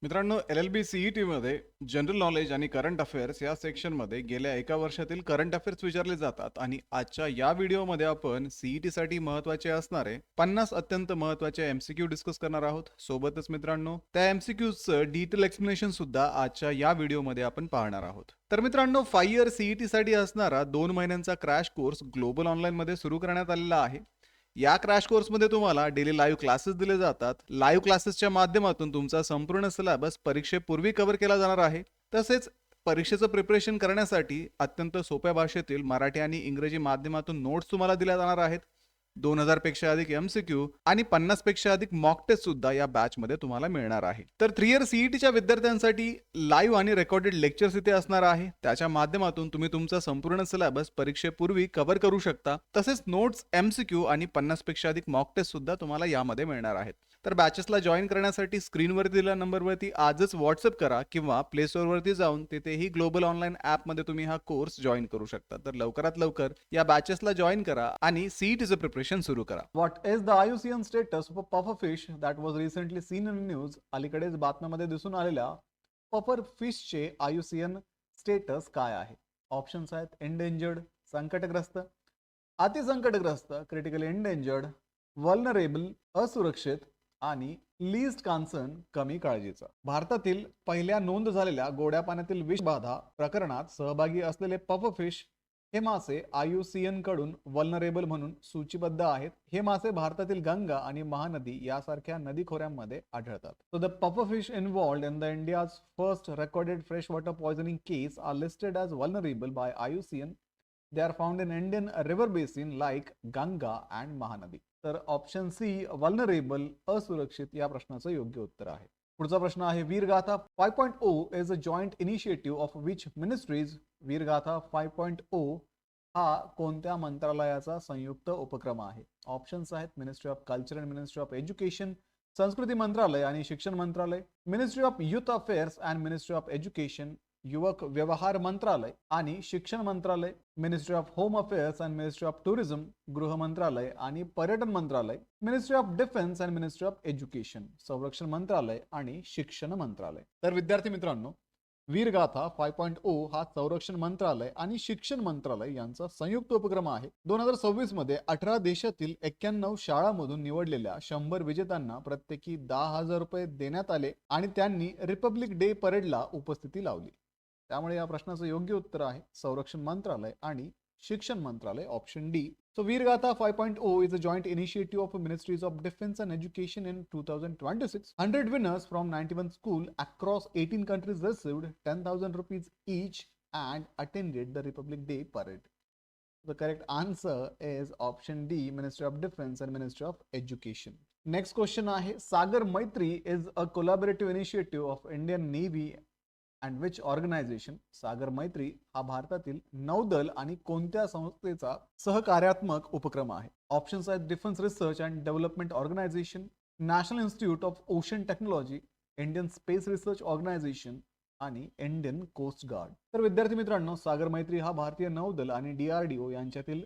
मित्रांनो, LLB CET मध्ये general knowledge आणि करंट अफेअर्स या सेक्शनमध्ये गेल्या एका वर्षातील करंट अफेअर्स विचारले जातात आणि आजच्या या व्हिडिओमध्ये आपण CET साठी महत्त्वाचे असणारे 50 अत्यंत महत्त्वाचे MCQ डिस्कस करणार आहोत. सोबतच मित्रांनो, त्या MCQचं डिटेल एक्सप्लेनेशन सुद्धा आजच्या या व्हिडिओमध्ये आपण पाहणार आहोत. तर मित्रांनो, 5 इयर CET साठी असणारा 2 महिन्यांचा क्रॅश कोर्स ग्लोबल ऑनलाईनमध्ये सुरू करण्यात आलेला आहे. या क्रॅश कोर्समध्ये तुम्हाला डेली लाईव्ह क्लासेस दिले जातात. लाईव्ह क्लासेसच्या माध्यमातून तुमचा संपूर्ण सिलेबस परीक्षेपूर्वी कव्हर केला जाणार आहे. तसेच परीक्षेचं प्रिपरेशन करण्यासाठी अत्यंत सोप्या भाषेतील मराठी आणि इंग्रजी माध्यमातून नोट्स तुम्हाला दिल्या जाणार आहेत. 2000 पेक्षा अधिक MCQ आणि 50 पेक्षा अधिक मॉक टेस्ट सुद्धा या बॅच मध्ये तुम्हाला मिळणार आहे. तर 3 इयर CETच्या विद्यार्थ्यांसाठी लाईव्ह आणि रेकॉर्डेड लेक्चर्स इथे असणार आहे. त्याच्या माध्यमातून तुम्ही तुमचा संपूर्ण सिलेबस परीक्षेपूर्वी कव्हर करू शकता. तसेच नोट्स, MCQ आणि 50 पेक्षा अधिक मॉक टेस्ट सुद्धा तुम्हाला यामध्ये मिळणार आहेत. तर बॅचेसला जॉईन करण्यासाठी स्क्रीनवरती दिलेल्या नंबरवरती आजच व्हॉट्सअप करा किंवा प्ले स्टोअरवरती जाऊन तिथेही ग्लोबल ऑनलाईन ॲपमध्ये तुम्ही हा कोर्स जॉईन करू शकता. तर लवकरात लवकर या बॅचेसला जॉईन करा आणि CETचं प्रिपरेशन सुरू करा. What is the IUCN status of a puffer fish that was recently seen in news? अलीकडेच बातम्यामध्ये दिसून आलेल्या पफर फिशचे IUCN स्टेटस काय आहे? ऑप्शन्स आहेत एंडेंजर्ड, संकटग्रस्त, अतिसंकटग्रस्त, क्रिटिकली एंडेंजर्ड, वल्नरेबल, असुरक्षित आणि लीस्ट कॉन्सर्न, कमी काळजीचा. भारतातील पहिल्या नोंद झालेल्या गोड्या पाण्यातील विषबाधा प्रकरणात सहभागी असलेले पफर फिश हे मासे IUCN कडून वल्नरेबल म्हणून सूचीबद्ध आहेत. हे मासे भारतातील गंगा आणि महानदी यासारख्या नदी खोऱ्यांमध्ये आढळतात. So the puffer fish involved in the India's first recorded fresh water poisoning case are listed as vulnerable by IUCN. They are found in Indian river basin like Ganga and Mahanadi. तर ऑप्शन सी वल्नरेबल, असुरक्षित या प्रश्नाचं योग्य उत्तर आहे. पुढचा प्रश्न आहे Veergatha 5.0 is a joint initiative of which ministries. Veergatha 5.0 हा कोणत्या मंत्रालयाचा संयुक्त उपक्रम आहे? ऑप्शन्स आहेत ministry of culture and ministry of education, संस्कृती मंत्रालय आणि शिक्षण मंत्रालय, ministry of youth affairs and ministry of education, युवक व्यवहार मंत्रालय आणि शिक्षण मंत्रालय, ministry of home affairs and ministry of tourism, गृह मंत्रालय आणि पर्यटन मंत्रालय, ministry of defence and ministry of education, संरक्षण मंत्रालय आणि शिक्षण मंत्रालय. तर विद्यार्थी मित्रांनो, वीरगाथा 5.0 हा संरक्षण मंत्रालय आणि शिक्षण मंत्रालय यांचा संयुक्त उपक्रम आहे. 2026 मध्ये 18 देशातील 91 शाळांमधून निवडलेल्या 100 विजेत्यांना प्रत्येकी 10,000 रुपये देण्यात आले आणि त्यांनी रिपब्लिक डे परेडला उपस्थिती लावली. त्यामुळे या प्रश्नाचं योग्य उत्तर आहे संरक्षण मंत्रालय आणि शिक्षण मंत्रालय, option D. So Veergatha 5.0 is a joint initiative of Ministries of Defense and Education in 2026. 100 winners from 91 schools across 18 countries received 10,000 rupees each and attended the Republic Day parade. The correct answer is option D, Ministry of Defense and Ministry of Education. Next question आहे सागर मैत्री is a collaborative initiative of Indian Navy and which organization. सागर मैत्री हा भारतातील नौदल आणि कोणत्या संस्थेचा सहकार्यात्मक उपक्रम आहे? ऑप्शन्स आहेत defence research and development organisation, national institute of ocean technology, Indian space research organisation आणि इंडियन कोस्ट गार्ड. तर विद्यार्थी मित्रांनो, सागर मैत्री हा भारतीय नौदल आणि DRDO यांच्यातील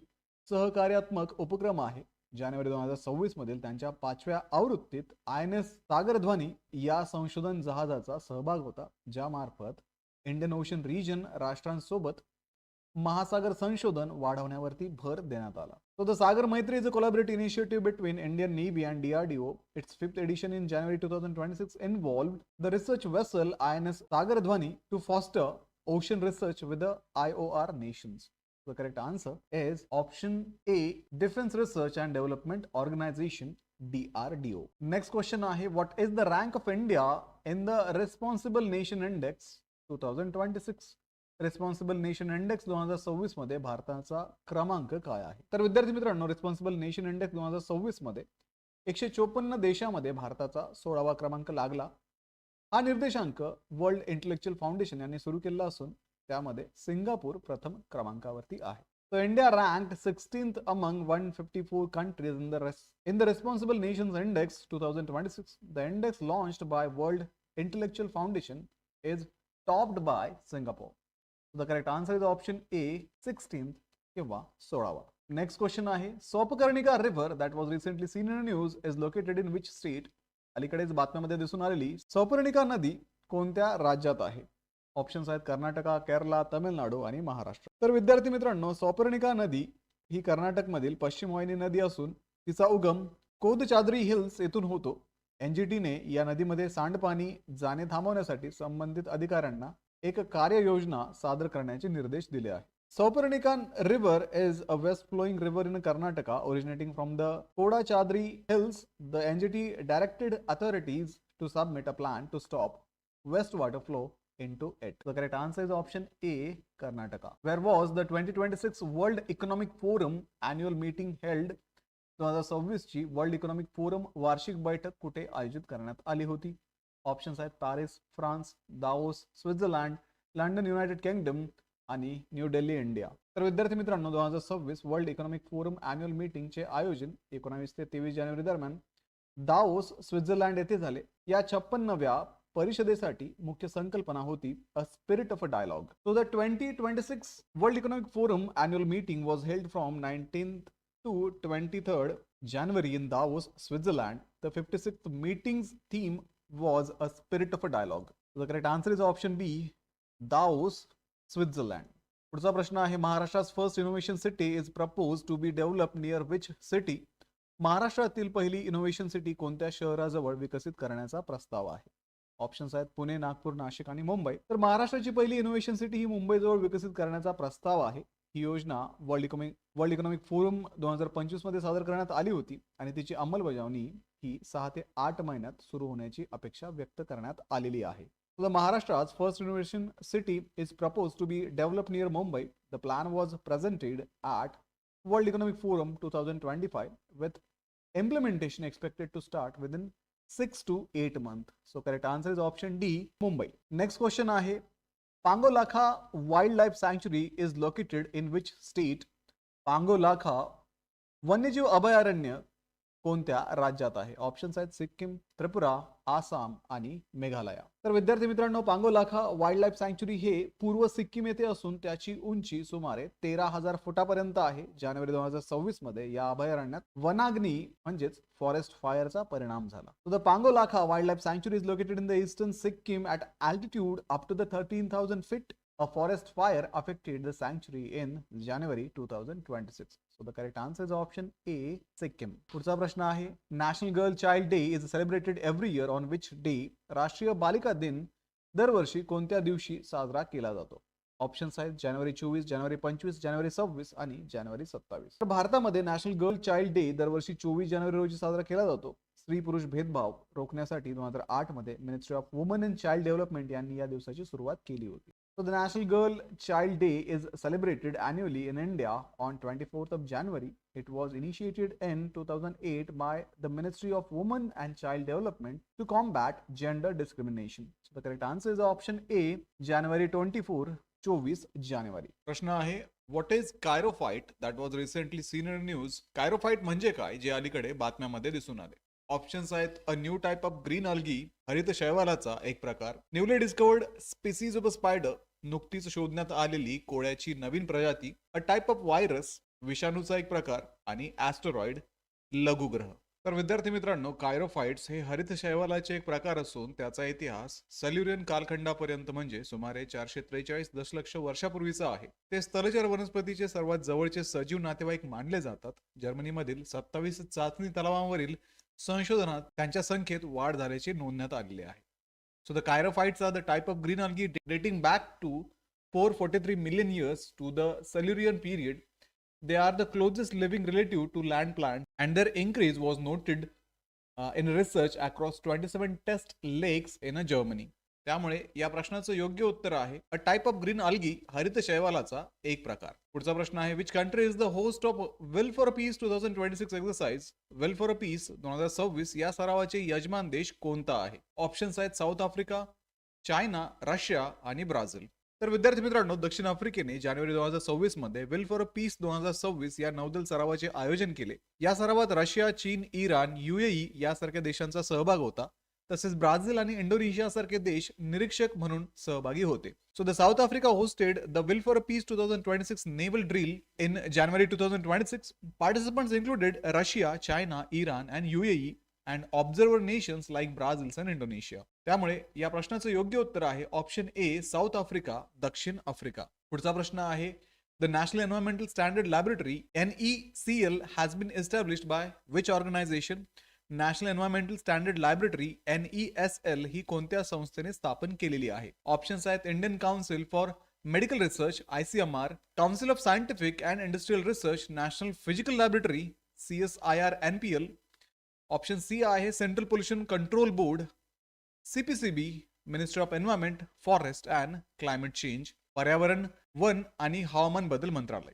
सहकार्यात्मक उपक्रम आहे. जानेवारी 2026 मधील त्यांच्या 5व्या आवृत्तीत INS सागरध्वनी या संशोधन जहाजाचा सहभाग होता, ज्यामार्फत इंडियन ओशन रिजन राष्ट्रांसोबत महासागर संशोधन वाढवण्यावरती भर देण्यात आला. So the Sagar Maitri is a collaborative initiative between Indian Navy and DRDO. Its 5th edition in January 2026 involved the research vessel INS Sagardhwani to foster ocean research with the IOR nations. The correct answer is option A, Defense Research and Development Organization, DRDO. Next question आहे what is the rank of India in the Responsible Nation Index 2026? Responsible nation index 2026 मध्ये भारताचा क्रमांक काय आहे? तर विद्यार्थी मित्रांनो, responsible nation index 2026 मध्ये 154 देशामध्ये भारताचा 16वा क्रमांक लागला. हा निर्देशांक वर्ल्ड इंटेलेक्चुअल फाउंडेशन यांनी सुरू केला असून त्यामध्ये सिंगापूर प्रथम क्रमांकावरती आहे. So India ranked 16th among 154 countries in the Responsible Nations Index 2026. The index launched by World Intellectual Foundation is topped by Singapore. The correct answer is option A, 16th किंवा 16वा. Next question आहे Saupkarnika river that was recently seen in the news is located in which state? अलीकडेच बातम्यामध्ये दिसून आलेली सौपर्णिका नदी कोणत्या राज्यात आहे? ऑप्शन्स आहेत कर्नाटका, केरला, तामिळनाडू आणि महाराष्ट्र. तर विद्यार्थी मित्रांनो, सौपर्णिका नदी ही कर्नाटकमधील पश्चिम वाहिनी नदी असून तिचा उगम कोदचाद्री हिल्स येथून होतो. एनजीटीने या नदीमध्ये सांडपाणी जाणे थांबवण्यासाठी संबंधित अधिकाऱ्यांना एक कार्ययोजना सादर करण्याचे निर्देश दिले आहे. Saupurnika River is a west-flowing river in Karnataka originating from the Kodachadri Hills. The NGT directed authorities to submit a plan to stop wastewater flow into it. The correct answer is option A, Karnataka. Where was the 2026 World Economic Forum annual meeting held? 2026 ची world economic forum वार्षिक बैठक कुठे आयोजित करण्यात आली होती? Options आहेत Paris, France, Davos, Switzerland, London, United kingdom आणि न्यू दिल्ली, इंडिया. तर विद्यार्थी मित्रांनो, 2026 वर्ल्ड इकॉनॉमिक फोरम अॅन्युअल मीटिंगचे आयोजन 19 ते 23 जानेवारी दरम्यान दाओस, स्वित्झर्लंड येथे झाले. या 56व्या परिषदेसाठी मुख्य संकल्पना होती a spirit of a dialogue. So the 2026 world economic forum annual meeting was held from 19th to 23rd January in Davos, Switzerland. The 56th meeting's theme was a spirit of a dialogue. The correct answer is option B, Davos, Switzerland. पुढचा प्रश्न आहे, महाराष्ट्रा's first innovation city is proposed to be developed near which city? महाराष्ट्रातील पहिली innovation city कोणत्या शहराजवळ विकसित करण्याचा प्रस्ताव आहे? ऑप्शन्स आहेत पुणे, नागपूर, नाशिक आणि मुंबई. तर महाराष्ट्राची पहिली इनोव्हेशन सिटी ही मुंबईजवळ विकसित करण्याचा प्रस्ताव आहे. ही योजना वर्ल्ड इकॉनॉमिक फोरम 2025 मध्ये सादर करण्यात आली होती आणि तिची अंमलबजावणी ही 6 ते 8 महिन्यात सुरू होण्याची अपेक्षा व्यक्त करण्यात आलेली आहे. So the Maharashtra's first innovation city is proposed to be developed near Mumbai. The plan was presented at World Economic Forum 2025 with implementation expected to start within 6 to 8 months. So correct answer is option D, Mumbai. Next question आहे, Pangolakha Wildlife Sanctuary is located in which state? Pangolakha वन्यजीव अभयारण्य कोणत्या राज्यात आहे? Options आहेत सिक्कीम, त्रिपुरा, आसाम आणि मेघालय. तर विद्यार्थी मित्रांनो, पांगोलाखा वाईल्ड लाईफ सँक्च्युरी हे पूर्व सिक्कीम येथे असून त्याची उंची सुमारे 13,000 फुटापर्यंत आहे. जानेवारी 2026 मध्ये या अभयारण्यात वनाग्नी म्हणजेच फॉरेस्ट फायरचा परिणाम झाला. So the Pangolakha Wildlife Sanctuary is located in the eastern Sikkim at altitude up to the 13,000 feet. A forest fire affected the sanctuary in January 2026. So the correct answer is option A, Sikkim. पुढचा प्रश्न आहे, national girl child day is celebrated every year on which day? राष्ट्रीय बालिका दिन दरवर्षी कोणत्या दिवशी साजरा केला जातो? ऑप्शन्स आहेत जानेवारी 24, जानेवारी 25, जानेवारी 26 आणि जानेवारी 27. तर भारतामध्ये नॅशनल गर्ल चाइल्ड डे दरवर्षी 24 जानेवारी रोजी साजरा केला जातो. स्त्री पुरुष भेदभाव रोखण्यासाठी 2008 मध्ये ministry of woman and child development यांनी या दिवसाची सुरुवात केली होती. So the National Girl Child Day is celebrated annually in India on 24th of January. It was initiated in 2008 by the Ministry of Women and Child Development to combat gender discrimination. So the correct answer is option A, January 24, 24 जानेवारी. प्रश्न आहे, what is kairophyte that was recently seen in news? Kairophyte म्हणजे काय, जे अलीकडे बातम्यामध्ये दिसून आले? ऑप्शन्स आहेत a new type of green algae, हरित शैवालाचा एक प्रकार, newly discovered species of a spider, नुकतीच शोधण्यात आलेली कोळ्याची नवीन प्रजाती, अ टाइप ऑफ व्हायरस, विषाणूचा एक प्रकार आणि ॲस्टेरॉइड, लघुग्रह. तर विद्यार्थी मित्रांनो, कायरोफाइट्स हे हरित शैवालाचे एक प्रकार असून त्याचा इतिहास सल्युरियन कालखंडापर्यंत म्हणजे सुमारे 443 दशलक्ष वर्षापूर्वीचा आहे. ते स्थलचर वनस्पतीचे सर्वात जवळचे सजीव नातेवाईक मानले जातात. जर्मनीमधील 27 चाचणी तलावांवरील संशोधनात त्यांच्या संख्येत वाढ झाल्याचे नोंदण्यात आलेले आहे. So the chirophytes are the type of green algae dating back to 443 million years to the Silurian period. They are the closest living relative to land plants, and their increase was noted in research across 27 test lakes in Germany. त्यामुळे या प्रश्नाचं योग्य उत्तर आहे a type of green algae, हरित शैवालाचा एक प्रकार. पुढचा प्रश्न आहे, which country is the host of will for a peace 2026 exercise? Will for a peace 2026 या सरावाचे यजमान देश कोणता आहे? ऑप्शन्स आहेत साऊथ आफ्रिका, चायना, रशिया आणि ब्राझील. तर विद्यार्थी मित्रांनो, दक्षिण आफ्रिकेने जानेवारी 2026 मध्ये विल फॉर अ पीस 2026 या नौदल सरावाचे आयोजन केले. या सरावात रशिया, चीन, इराण, UAE यासारख्या देशांचा सहभाग होता. तसेच ब्राझील आणि इंडोनेशिया सारखे देश निरीक्षक म्हणून सहभागी होते. So the South Africa hosted the will for a peace 2026 naval drill in January 2026. Participants included Russia, China, Iran and UAE. And observer nations like Brazils and Indonesia. त्यामुळे या प्रश्नाचं योग्य उत्तर आहे ऑप्शन ए साऊथ आफ्रिका, दक्षिण आफ्रिका. पुढचा प्रश्न आहे the National Environmental Standard Laboratory NECL has been established by which organisation. National Environmental Standard Laboratory NESL ही कोणत्या संस्थेने स्थापन केलेली आहे. ऑप्शन्स आहेत Indian Council for Medical Research ICMR, Council of scientific and industrial research, national physical laboratory CSIR NPL. Option C आहे Central Pollution Control Board CPCB, Ministry of Environment, Forest and Climate Change, पर्यावरण, वन आणि हवामान बदल मंत्रालय.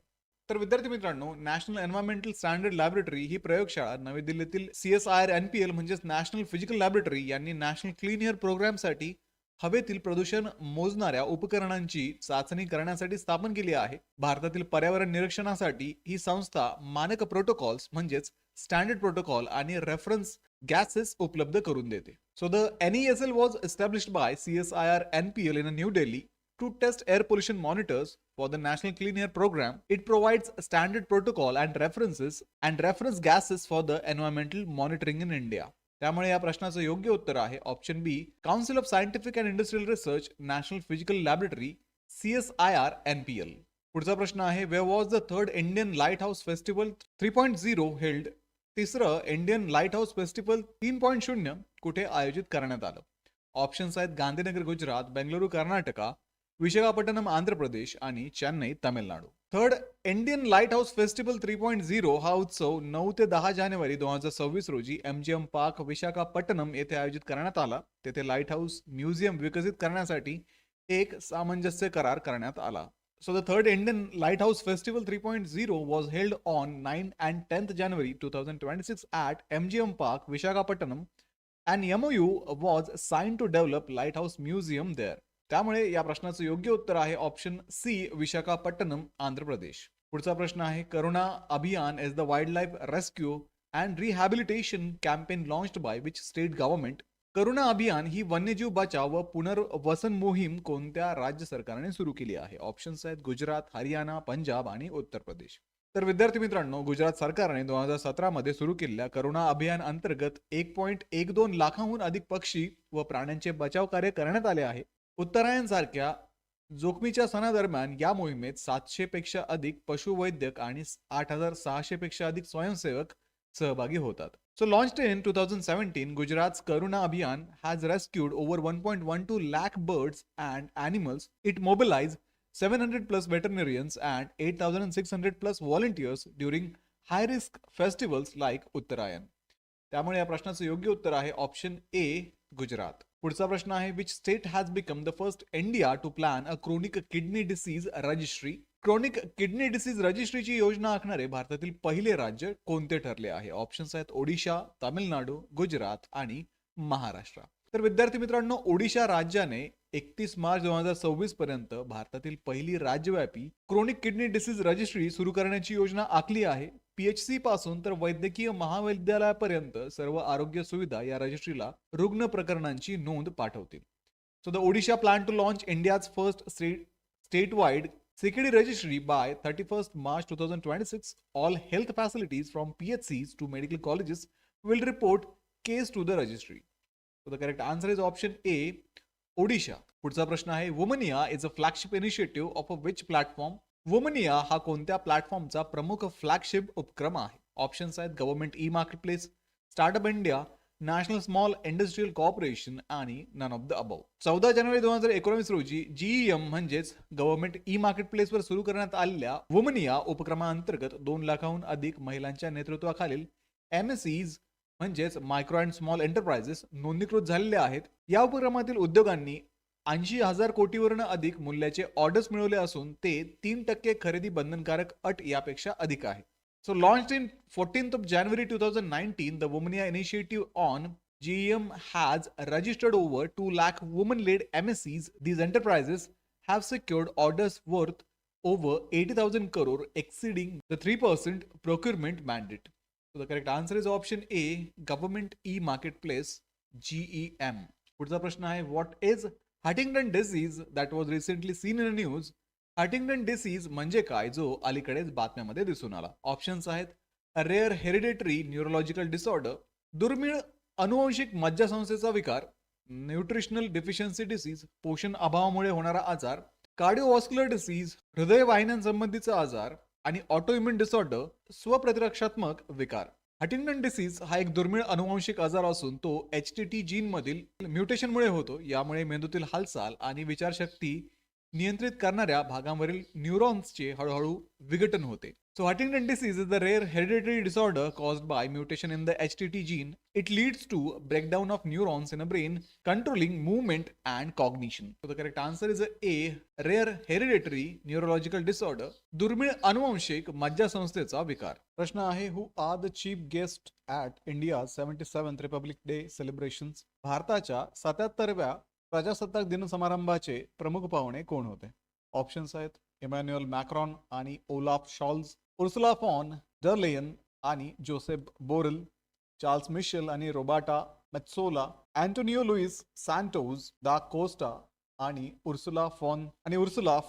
तर विद्यार्थी मित्रांनो, नॅशनल एन्व्हायरमेंटल स्टँडर्ड लॅबोरेटरी ही प्रयोगशाळा नवी दिल्लीतील CSIR NPL म्हणजेच नॅशनल फिजिकल लॅबोरेटरी यांनी नॅशनल क्लीन एअर प्रोग्रामसाठी हवेतील प्रदूषण मोजणाऱ्या उपकरणांची चाचणी करण्यासाठी स्थापन केली आहे. भारतातील पर्यावरण निरीक्षणासाठी ही संस्था मानक प्रोटोकॉल्स म्हणजेच स्टँडर्ड प्रोटोकॉल आणि रेफरन्स गॅसेस उपलब्ध करून देते. So the NESL was established by CSIR NPL in New Delhi to test air pollution monitors for the National Clean Air Program. It provides standard protocol and reference gases for the environmental monitoring in India. त्यामुळे या प्रश्नाचं योग्य उत्तर आहे option B council of scientific and industrial research, national physical laboratory CSIR NPL. पुढचा प्रश्न आहे where was the third Indian light house festival 3.0 held. तिसरं इंडियन लाईट हाऊस फेस्टिवल 3.0 कुठे आयोजित करण्यात आलं. ऑप्शन्स आहेत गांधीनगर गुजरात, बेंगळुरू कर्नाटका, विशाखापट्टणम आंध्र प्रदेश आणि Chennai Tamil Nadu. Third Indian light house festival 3.0 हा उत्सव 9 ते 10 जानेवारी 2026 रोजी MGM पार्क विशाखापट्टणम येथे आयोजित करण्यात आला. तेथे लाईट हाऊस म्युझियम विकसित करण्यासाठी एक सामंजस्य करार करण्यात आला. So the third Indian Lighthouse Festival 3.0 was held on 9 and 10th January 2026 at MGM Park, Visakhapatnam, and MOU was signed to develop Lighthouse Museum there. त्यामुळे या प्रश्नाचं योग्य उत्तर आहे ऑप्शन सी विशाखापट्टणम, आंध्र प्रदेश. पुढचा प्रश्न आहे Karuna Abhiyan is the wildlife rescue and rehabilitation campaign launched by which state government. Karuna Abhiyan ही वन्यजीव बचाव व पुनर्वसन मोहीम कोणत्या राज्य सरकारने सुरू केली आहे. ऑप्शन्स आहेत गुजरात, हरियाणा, पंजाब आणि उत्तर प्रदेश. तर विद्यार्थी मित्रांनो, गुजरात सरकारने 2017 मध्ये सुरू केलेल्या करुणा अभियान अंतर्गत 1.12 लाखांहून अधिक पक्षी व प्राण्यांचे बचाव कार्य करण्यात आले आहे. उत्तरायण सारख्या जोखमीच्या सणादरम्यान या मोहिमेत 700 पेक्षा अधिक पशुवैद्यक आणि 8,600 पेक्षा अधिक स्वयंसेवक सहभागी होतात. So launched in 2017, Gujarat's Karuna Abhiyan has rescued over 1.12 lakh birds and animals. It mobilized 700 plus veterinarians and 8,600 plus volunteers during high-risk festivals like Uttarayan. त्यामुळे या प्रश्नाचं योग्य उत्तर आहे ऑप्शन ए गुजरात. पुढचा प्रश्न आहे which state has become the first India to plan a chronic kidney disease registry. Chronic kidney disease रजिस्ट्रीची योजना आखणारे भारतातील पहिले राज्य कोणते ठरले आहे. ऑप्शन्स आहेत ओडिशा, तामिळनाडू, गुजरात आणि महाराष्ट्र. तर विद्यार्थी मित्रांनो, ओडिशा राज्याने 31 मार्च 2026 पर्यंत भारतातील पहिली राज्यव्यापी क्रोनिक किडनी डिसीज रजिस्ट्री सुरू करण्याची योजना आखली आहे. PHC पासून तर वैद्यकीय महाविद्यालयापर्यंत सर्व आरोग्य सुविधा या रजिस्ट्रीला रुग्ण प्रकरणांची नोंद पाठवतील. So the Odisha plan to launch India's first state wide CKD registry by 31st March 2026. All health facilities from PHCs to medical colleges will report case to the registry. So the correct answer is option A, Odisha. पुढचा प्रश्न आहे Womaniya is a flagship initiative of a which platform. Womaniya हा कोणत्या प्लॅटफॉर्मचा प्रमुख flagship उपक्रम आहे. Options आहेत government e marketplace, startup India, National Small Industrial Corporation आणि नन ऑफ द अबव. 14 जानेवारी 2019 रोजी GEM म्हणजेच गव्हर्नमेंट ई मार्केट प्लेसवर सुरू करण्यात आलेल्या वुमनिया उपक्रमाअंतर्गत 2 लाखाहून अधिक महिलांच्या नेतृत्वाखालील MSEs म्हणजेच मायक्रो अँड स्मॉल एंटरप्राइजेस नोंदणीकृत झालेले आहेत. या उपक्रमातील उद्योगांनी 80,000 कोटीवरून अधिक मूल्याचे ऑर्डर्स मिळवले असून ते 3% खरेदी बंधनकारक अट यापेक्षा अधिक आहे. So launched in 14th of January 2019, the Womania initiative on GEM has registered over 2 lakh women-led MSCs. These enterprises have secured orders worth over 80,000 crore, exceeding the 3% procurement mandate. So the correct answer is option A, Government E-Marketplace, GEM. पुढचा प्रश्न आहे what is Huntington disease that was recently seen in the news. Huntington disease म्हणजे काय जो अलीकडेच बातम्यामध्ये दिसून आला. ऑप्शन्स आहेत रेअर हेरिडेटरी न्यूरोलॉजिकल डिसऑर्डर, दुर्मिळ अनुवांशिक मज्जासंस्थेचा विकार, न्यूट्रिशनल डिफिशियन्सी डिसीज, पोषण अभावामुळे होणारा आजार, कार्डिओव्हास्क्युलर डिसीज, हृदयवाहिन्यांसंबंधीचा आजार आणि ऑटोइम्युन डिसऑर्डर, स्वप्रतिरक्षात्मक विकार. हंटिंग्टन डिसीज हा एक दुर्मिळ अनुवांशिक आजार असून तो HTT जीनमधील म्युटेशनमुळे होतो. यामुळे मेंदूतील हालचाल आणि विचारशक्ती नियंत्रित करणाऱ्या भागांवरील न्यूरॉन्सचे हळूहळू विघटन होते. So Huntington disease is the rare hereditary disorder caused by mutation in the HTT gene. It leads to breakdown of neurons in a brain controlling movement and cognition. So the correct answer is A, rare hereditary neurological disorder. दुर्मिळ अनुवंशिक मज्जासंस्थेचा विकार. प्रश्न आहे, who are the chief guest at India 77th Republic Day celebrations. भारताच्या 77व्या प्रजासत्ताक दिन समारंभाचे प्रमुख पाहुणे कोण होते? ऑप्शन्स आहेत इमॅन्युअल मॅक्रॉन आणि ओलाफ शॉल्ज, उर्सुला फॉन डर लेयन आणि जोसेफ बोरेल, चार्ल्स मिशेल आणि रोबाटा मेत्सोला, अँटोनियो लुईस सॅन्टोज दा कोस्टा आणि उर्सुला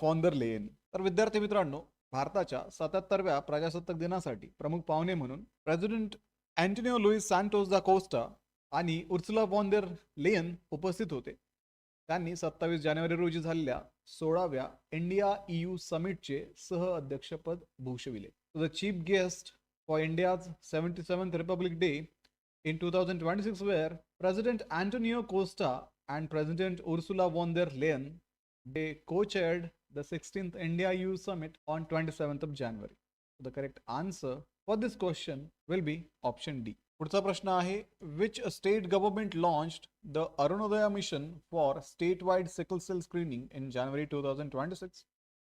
फॉन डर लेयन. तर विद्यार्थी मित्रांनो, भारताच्या 77व्या प्रजासत्ताक दिनासाठी प्रमुख पाहुणे म्हणून प्रेसिडेंट अँटोनियो लुईस सॅन्टोस दा कोस्टा आणि उर्सुला फॉन डर लेयन उपस्थित होते. त्यांनी 27 जानेवारी रोजी झालेल्या 16व्या इंडिया EU समिटचे सह अध्यक्षपद भूषविले. The chief guest for India's 77th Republic day in 2026 were President Antonio Costa and President Ursula von der Leyen. They co-chaired the 16th India EU Summit on 27th of January. So the correct answer for this question will be option D. पुढचा प्रश्न आहे, which state government launched the Arunodaya mission for statewide sickle cell screening in January 2026?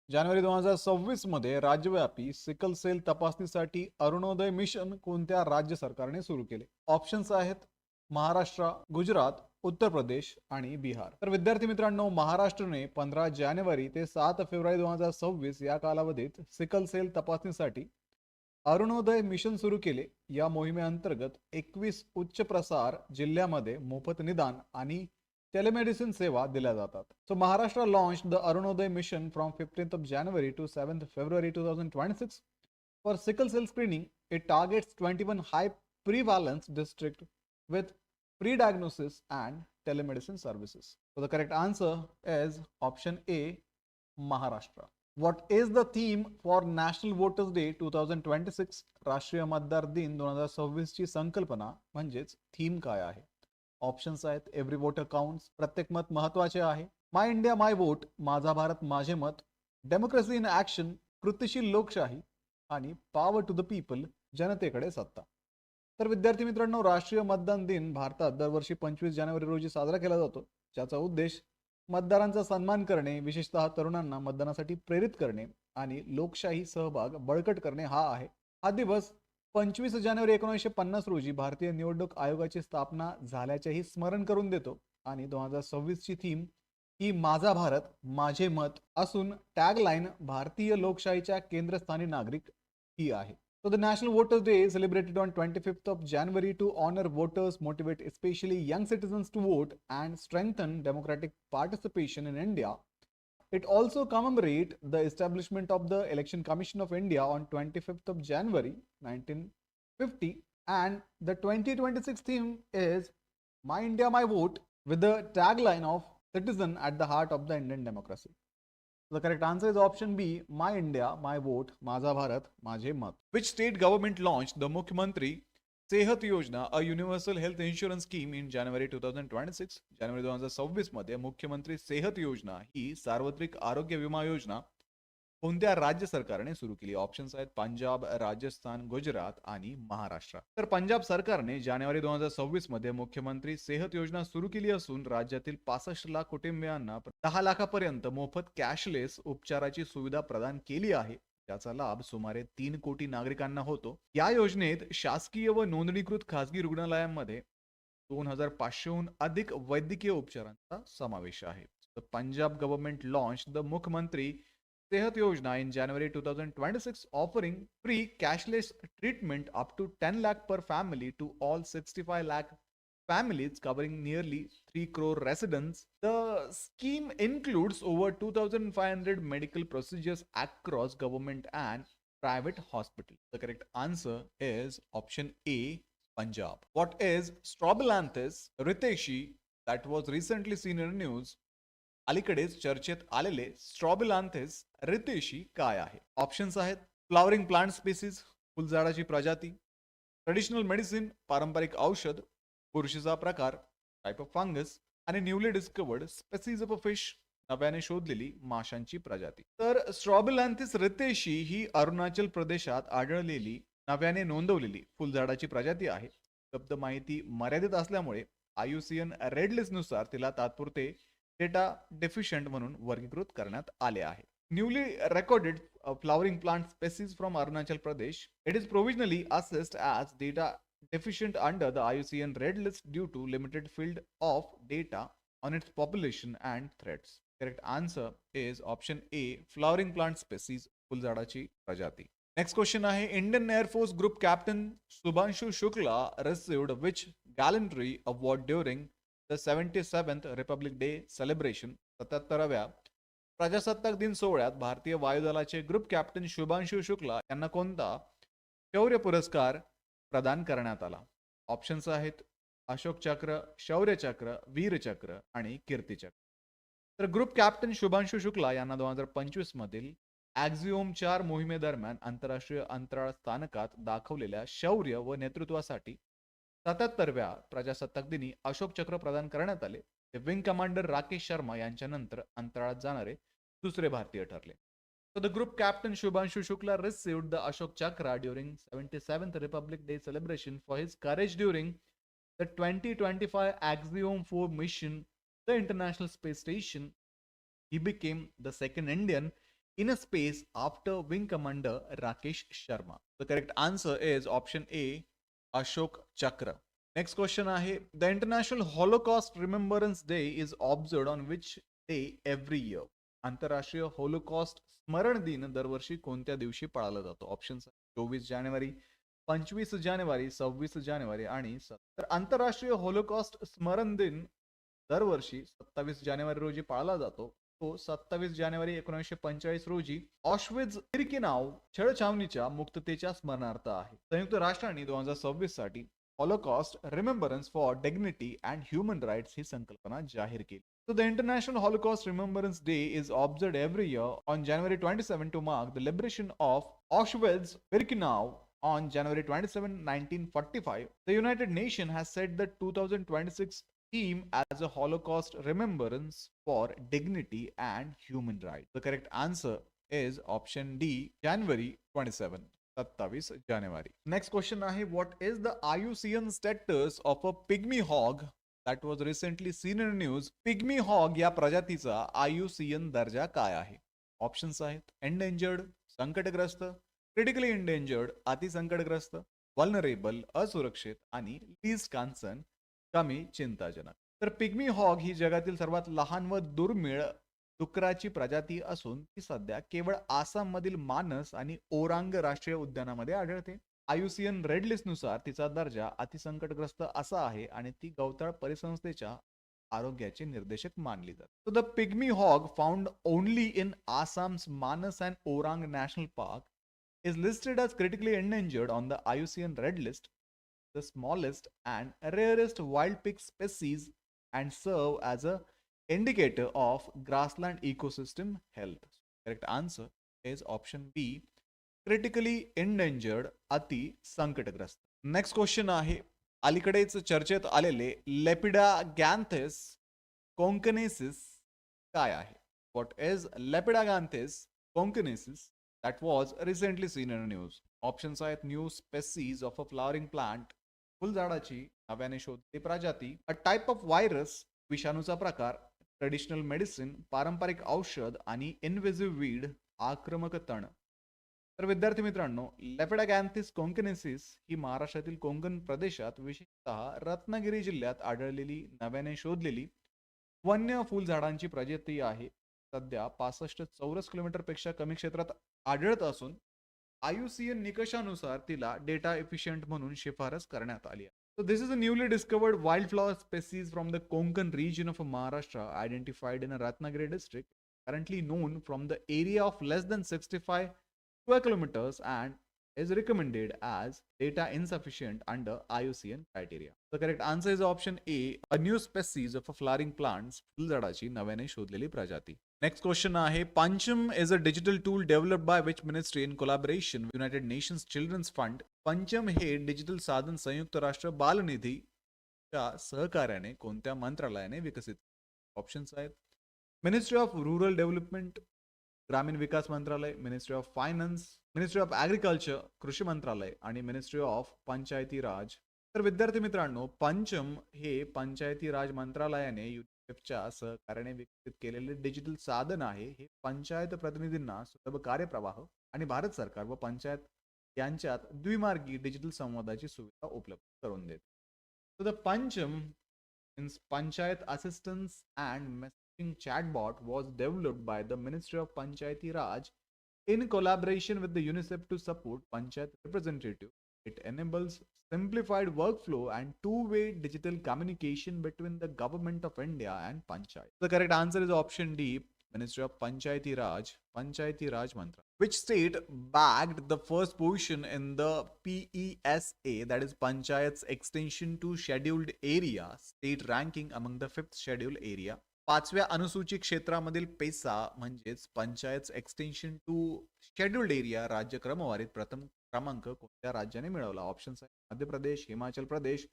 जानेवारी 2026 मध्ये राज्यव्यापी sickle sale तपासणीसाठी Arunoday mission कोणत्या राज्य सरकारने सुरू केले? ऑप्शन्स आहेत महाराष्ट्र, गुजरात, उत्तर प्रदेश आणि बिहार. तर विद्यार्थी मित्रांनो, महाराष्ट्राने 15 जानेवारी ते 7 फेब्रुवारी 2026 या कालावधीत सिकल सेल तपासणीसाठी अरुणोदय मिशन सुरू केले. या मोहिमेअंतर्गत 21 उच्च प्रसार जिल्ह्यामध्ये मोफत निदान आणि टेलिमेडिसिन सेवा दिल्या जातात. So Maharashtra launched the Arunoday mission from 15th of January to 7th February 2026 for sickle cell screening. It targets 21 high prevalence district with pre-diagnosis and telemedicine services. So the correct answer is option A, Maharashtra. What is the theme for National Voters Day 2026? राष्ट्रीय मतदार दिन 2026 ची संकल्पना म्हणजेच theme काय आहे? Options आहेत every voter counts, प्रत्येक मत महत्वाचे आहे, माय इंडिया माय वोट, माझा भारत माझे मत, डेमोक्रेसी इन ऍक्शन, कृतिशील लोकशाही आणि पॉवर टू द पीपल, जनतेकडे सत्ता. तर विद्यार्थी मित्रांनो, राष्ट्रीय मतदान दिन भारतात दरवर्षी 25 जानेवारी रोजी साजरा केला जातो, ज्याचा उद्देश मतदारांचा सन्मान करणे, विशेषतः तरुणांना मतदानासाठी प्रेरित करणे आणि लोकशाही सहभाग बळकट करणे हा आहे. हा दिवस 25 जानेवारी 1950 रोजी भारतीय निवडणूक आयोगाची स्थापना झाल्याचेही स्मरण करून देतो आणि 2026 ची थीम ही माझा भारत माझे मत असून टॅगलाईन भारतीय लोकशाहीच्या केंद्रस्थानी नागरिक ही आहे. So the National Voters Day is celebrated on 25th of January to honor voters, motivate especially young citizens to vote and strengthen democratic participation in India. It also commemorates the establishment of the Election Commission of India on 25th of January 1950, and the 2026 theme is My India, My Vote, with the tagline of Citizen at the Heart of the Indian Democracy. The correct answer is option B, My India, My Vote, माझा भारत माझे मत. Which state government launched the Mukhyamantri सेहत योजना, a universal health insurance scheme in January 2026? जानेवारी 2026 मध्ये मुख्यमंत्री सेहत योजना ही सार्वत्रिक आरोग्य विमा योजना कोणत्या राज्य सरकारने सुरू केली? ऑप्शन्स आहेत पंजाब, राजस्थान, गुजरात आणि महाराष्ट्र. तर पंजाब सरकारने जानेवारी 2026 मध्ये मुख्यमंत्री सेहत योजना सुरू केली असून राज्यातील 65 लाख कुटुंबियांना 10 लाखापर्यंत मोफत कॅशलेस उपचाराची सुविधा प्रदान केली आहे. त्याचा लाभ सुमारे 3 कोटी नागरिकांना होतो. या योजनेत शासकीय व नोंदणीकृत खासगी रुग्णालयांमध्ये 2500हून अधिक वैद्यकीय उपचारांचा समावेश आहे. पंजाब गव्हर्नमेंट लॉन्च द मुख्यमंत्री Sehat Yojana in January 2026, offering free cashless treatment up to 10 lakh per family to all 65 lakh families, covering nearly 3 crore residents. The scheme includes over 2,500 medical procedures across government and private hospitals. The correct answer is option A, Punjab. What is Strobilanthes riteshi that was recently seen in the news? अलीकडेच चर्चेत आलेले स्ट्रॉबिलांथेस रितेशी काय आहे? Options आहेत flowering plant species, फुलझाडाची प्रजाती, traditional medicine, पारंपरिक औषध, बुरशीचा प्रकार, टाइप ऑफ फंगस आणि newly discovered species of fish, नव्याने शोधलेली माशांची प्रजाती. तर स्ट्रॉबिलांथिस रितेशी ही अरुणाचल प्रदेशात आढळलेली नव्याने नोंदवलेली फुलझाडाची प्रजाती आहे. उपलब्ध माहिती मर्यादित असल्यामुळे IUCN रेड लिस्ट नुसार तिला तात्पुरते डेटा डेफिशियंट म्हणून वर्गीकृत करण्यात आले आहे. Newly recorded flowering plant species from Arunachal Pradesh. It is provisionally assessed as data deficient under the IUCN Red List due to limited field of data on its population and threats. Correct answer is option A, flowering plant species, फुलझाडाची प्रजाती. Next question आहे Indian Air Force Group Captain Subhanshu Shukla received which gallantry award during the 77th Republic Day celebration? 77व्या प्रजासत्ताक दिन सोहळ्यात भारतीय वायुदलाचे group captain Shubhanshu Shukla यांना कोणता शौर्य पुरस्कार प्रदान करण्यात आला? ऑप्शन्स आहेत अशोक चक्र, शौर्य चक्र, वीर चक्र आणि कीर्ती चक्र. तर ग्रुप कॅप्टन शुभांशु शुक्ला यांना 2025 मधील ॲक्झिओम 4 मोहिमेदरम्यान आंतरराष्ट्रीय अंतराळ स्थानकात दाखवलेल्या शौर्य व नेतृत्वासाठी 77व्या प्रजासत्ताक दिनी अशोक चक्र प्रदान करण्यात आले. ते विंग कमांडर राकेश शर्मा यांच्यानंतर अंतराळात जाणारे दुसरे भारतीय ठरले. So the group captain Shubhanshu Shukla received the Ashok Chakra during 77th Republic Day celebration for his courage during the 2025 Axiom 4 mission, the International Space Station. He became the second Indian in a space after Wing Commander Rakesh Sharma. The correct answer is option A, Ashok Chakra. Next question आहे The International Holocaust Remembrance Day is observed on which day every year? आंतरराष्ट्रीय Holocaust स्मरण दिन दरवर्षी कोणत्या दिवशी पाळला जातो? Options 24 जानेवारी, 25 जानेवारी, 26 जानेवारी आणि तर आंतरराष्ट्रीय होलोकॉस्ट स्मरण दिन दरवर्षी 27 जानेवारी रोजी पाळला जातो. तो 27 जानेवारी 1945 रोजी ऑशविट्झ बिर्केनाउ छळछावणीच्या मुक्ततेच्या स्मरणार्थ आहे. संयुक्त राष्ट्रांनी 2026 साठी Holocaust Remembrance for Dignity and Human Rights ही संकल्पना जाहीर केली. So the International Holocaust Remembrance Day is observed every year on January 27 to mark the liberation of Auschwitz-Birkenau on January 27, 1945. The United Nations has set the 2026 theme as a Holocaust Remembrance for Dignity and Human Rights. The correct answer is option D, January 27. 27 January. Next question आहे what is the IUCN status of a pygmy hog that was recently seen in news? Pygmy hog या प्रजातीचा IUCN दर्जा काय आहे? Options आहेत endangered, संकटग्रस्त, critically endangered, अतिसंकटग्रस्त, vulnerable, असुरक्षित आणि लीस्ट कॉन्सर्न, कमी चिंताजनक. तर पिग्मी हॉग ही जगातील सर्वात लहान व दुर्मिळ डुकराची प्रजाती असून ती सध्या केवळ आसाममधील मानस आणि ओरांग राष्ट्रीय उद्यानामध्ये आढळते. IUCN रेड लिस्ट नुसार तिचा दर्जा अतिसंकटग्रस्त असा आहे आणि ती गवताळ परिसंस्थेच्या आरोग्याचे निर्देशक मानली जाते. So the pygmy hog found only in Assam's Manas and Orang National Park is listed as critically endangered on the IUCN red list, the smallest and rarest wild pig species and serve as a indicator of grassland ecosystem health. Correct answer is option B, critically endangered, अति संकटग्रस्त. Next question आहे अलीकडेच चर्चेत आलेले लेपिडागॅन्थेस konkanensis काय आहे? What is Lepidagathis konkanensis that was recently seen in news? Options आहेत new species of a flowering plant, फुलझाडाची नव्याने शोधलेली प्रजाती, अ टाइप ऑफ व्हायरस, विषाणूचा प्रकार, ट्रेडिशनल मेडिसिन, पारंपरिक औषध आणि इन्व्हेसिव्ह वीड, आक्रमक तण. तर विद्यार्थी मित्रांनो लेपिडागॅन्थिस कोंकनेसिस ही महाराष्ट्रातील कोकण प्रदेशात विशेषतः रत्नागिरी जिल्ह्यात आढळलेली नव्याने शोधलेली वन्य फुलझाडांची प्रजाती आहे. सध्या 65 चौरस किलोमीटर पेक्षा कमी क्षेत्रात आढळत असून IUCN निकषानुसार तिला डेटा एफिशियंट म्हणून शिफारस करण्यात आली आहे. So this is a newly discovered wildflower species from the Konkan region of Maharashtra identified in a Ratnagiri district, currently known from the area of less than 65 square kilometers and is recommended as data insufficient under IUCN criteria? The correct answer is option A, a new species of a flowering plants, फुलझाडाची नव्याने शोधलेली प्रजाती. Next question आहे, Pancham is a digital tool developed by which ministry in collaboration with United Nations Children's Fund? पंचम हे digital साधन संयुक्त राष्ट्र बालनिधीच्या सहकार्याने कोणत्या मंत्रालयाने विकसित? ऑप्शन्स आहेत मिनिस्ट्री ऑफ रुरल डेव्हलपमेंट, ग्रामीण विकास मंत्रालय, ministry of finance, ministry of agriculture कृषी मंत्रालय आणि मिनिस्ट्री ऑफ पंचायती राज. तर विद्यार्थी मित्रांनो, पंचम हे पंचायती राज मंत्रालयाने युनिसेफच्या सहकार्याने विकसित केलेले डिजिटल साधन आहे. हे पंचायत प्रतिनिधींना सुलभ कार्यप्रवाह आणि भारत सरकार व पंचायत यांच्यात द्विमार्गी डिजिटल संवादाची सुविधा उपलब्ध करून देते. So the Pancham means Panchayat Assistance and Messaging Chatbot was developed by the Ministry of Panchayati Raj in collaboration with the UNICEF to support Panchayat representatives. It enables simplified workflow and two-way digital communication between the government of India and Panchayat. The correct answer is option D, Ministry of Panchayati Raj Mantra. Which state bagged the first position in the PESA, that is Panchayat's extension to scheduled area state ranking among the fifth scheduled area? पाचव्या अनुसूची क्षेत्रामधील PESA म्हणजेच panchayat extension to scheduled area राज्य क्रमवारीत प्रथम क्रमांक कोणत्या राज्याने मिळवला? ऑप्शन्स आहेत मध्य प्रदेश, हिमाचल प्रदेश,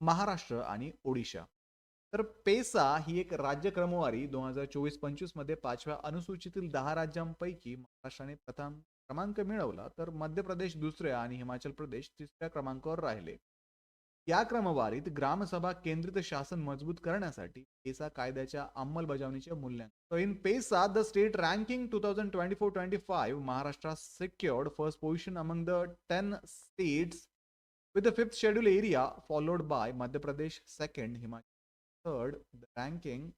महाराष्ट्र आणि ओडिशा. तर पेसा ही एक राज्य क्रमवारी 2024-25 मध्ये पाचव्या अनुसूचीतील 10 राज्यांपैकी महाराष्ट्राने प्रथम क्रमांक मिळवला, तर मध्य प्रदेश दुसऱ्या आणि हिमाचल प्रदेश तिसऱ्या क्रमांकावर राहिले. या क्रमवारीत ग्रामसभा केंद्रित शासन मजबूत करण्यासाठी पेसा कायद्याच्या अंमलबजावणीचे मूल्यांकन. So in PESA, the state ranking 2024-25, Maharashtra secured first position among the 10 states with the fifth schedule area, followed by Madhya Pradesh second, Himachal third. The ranking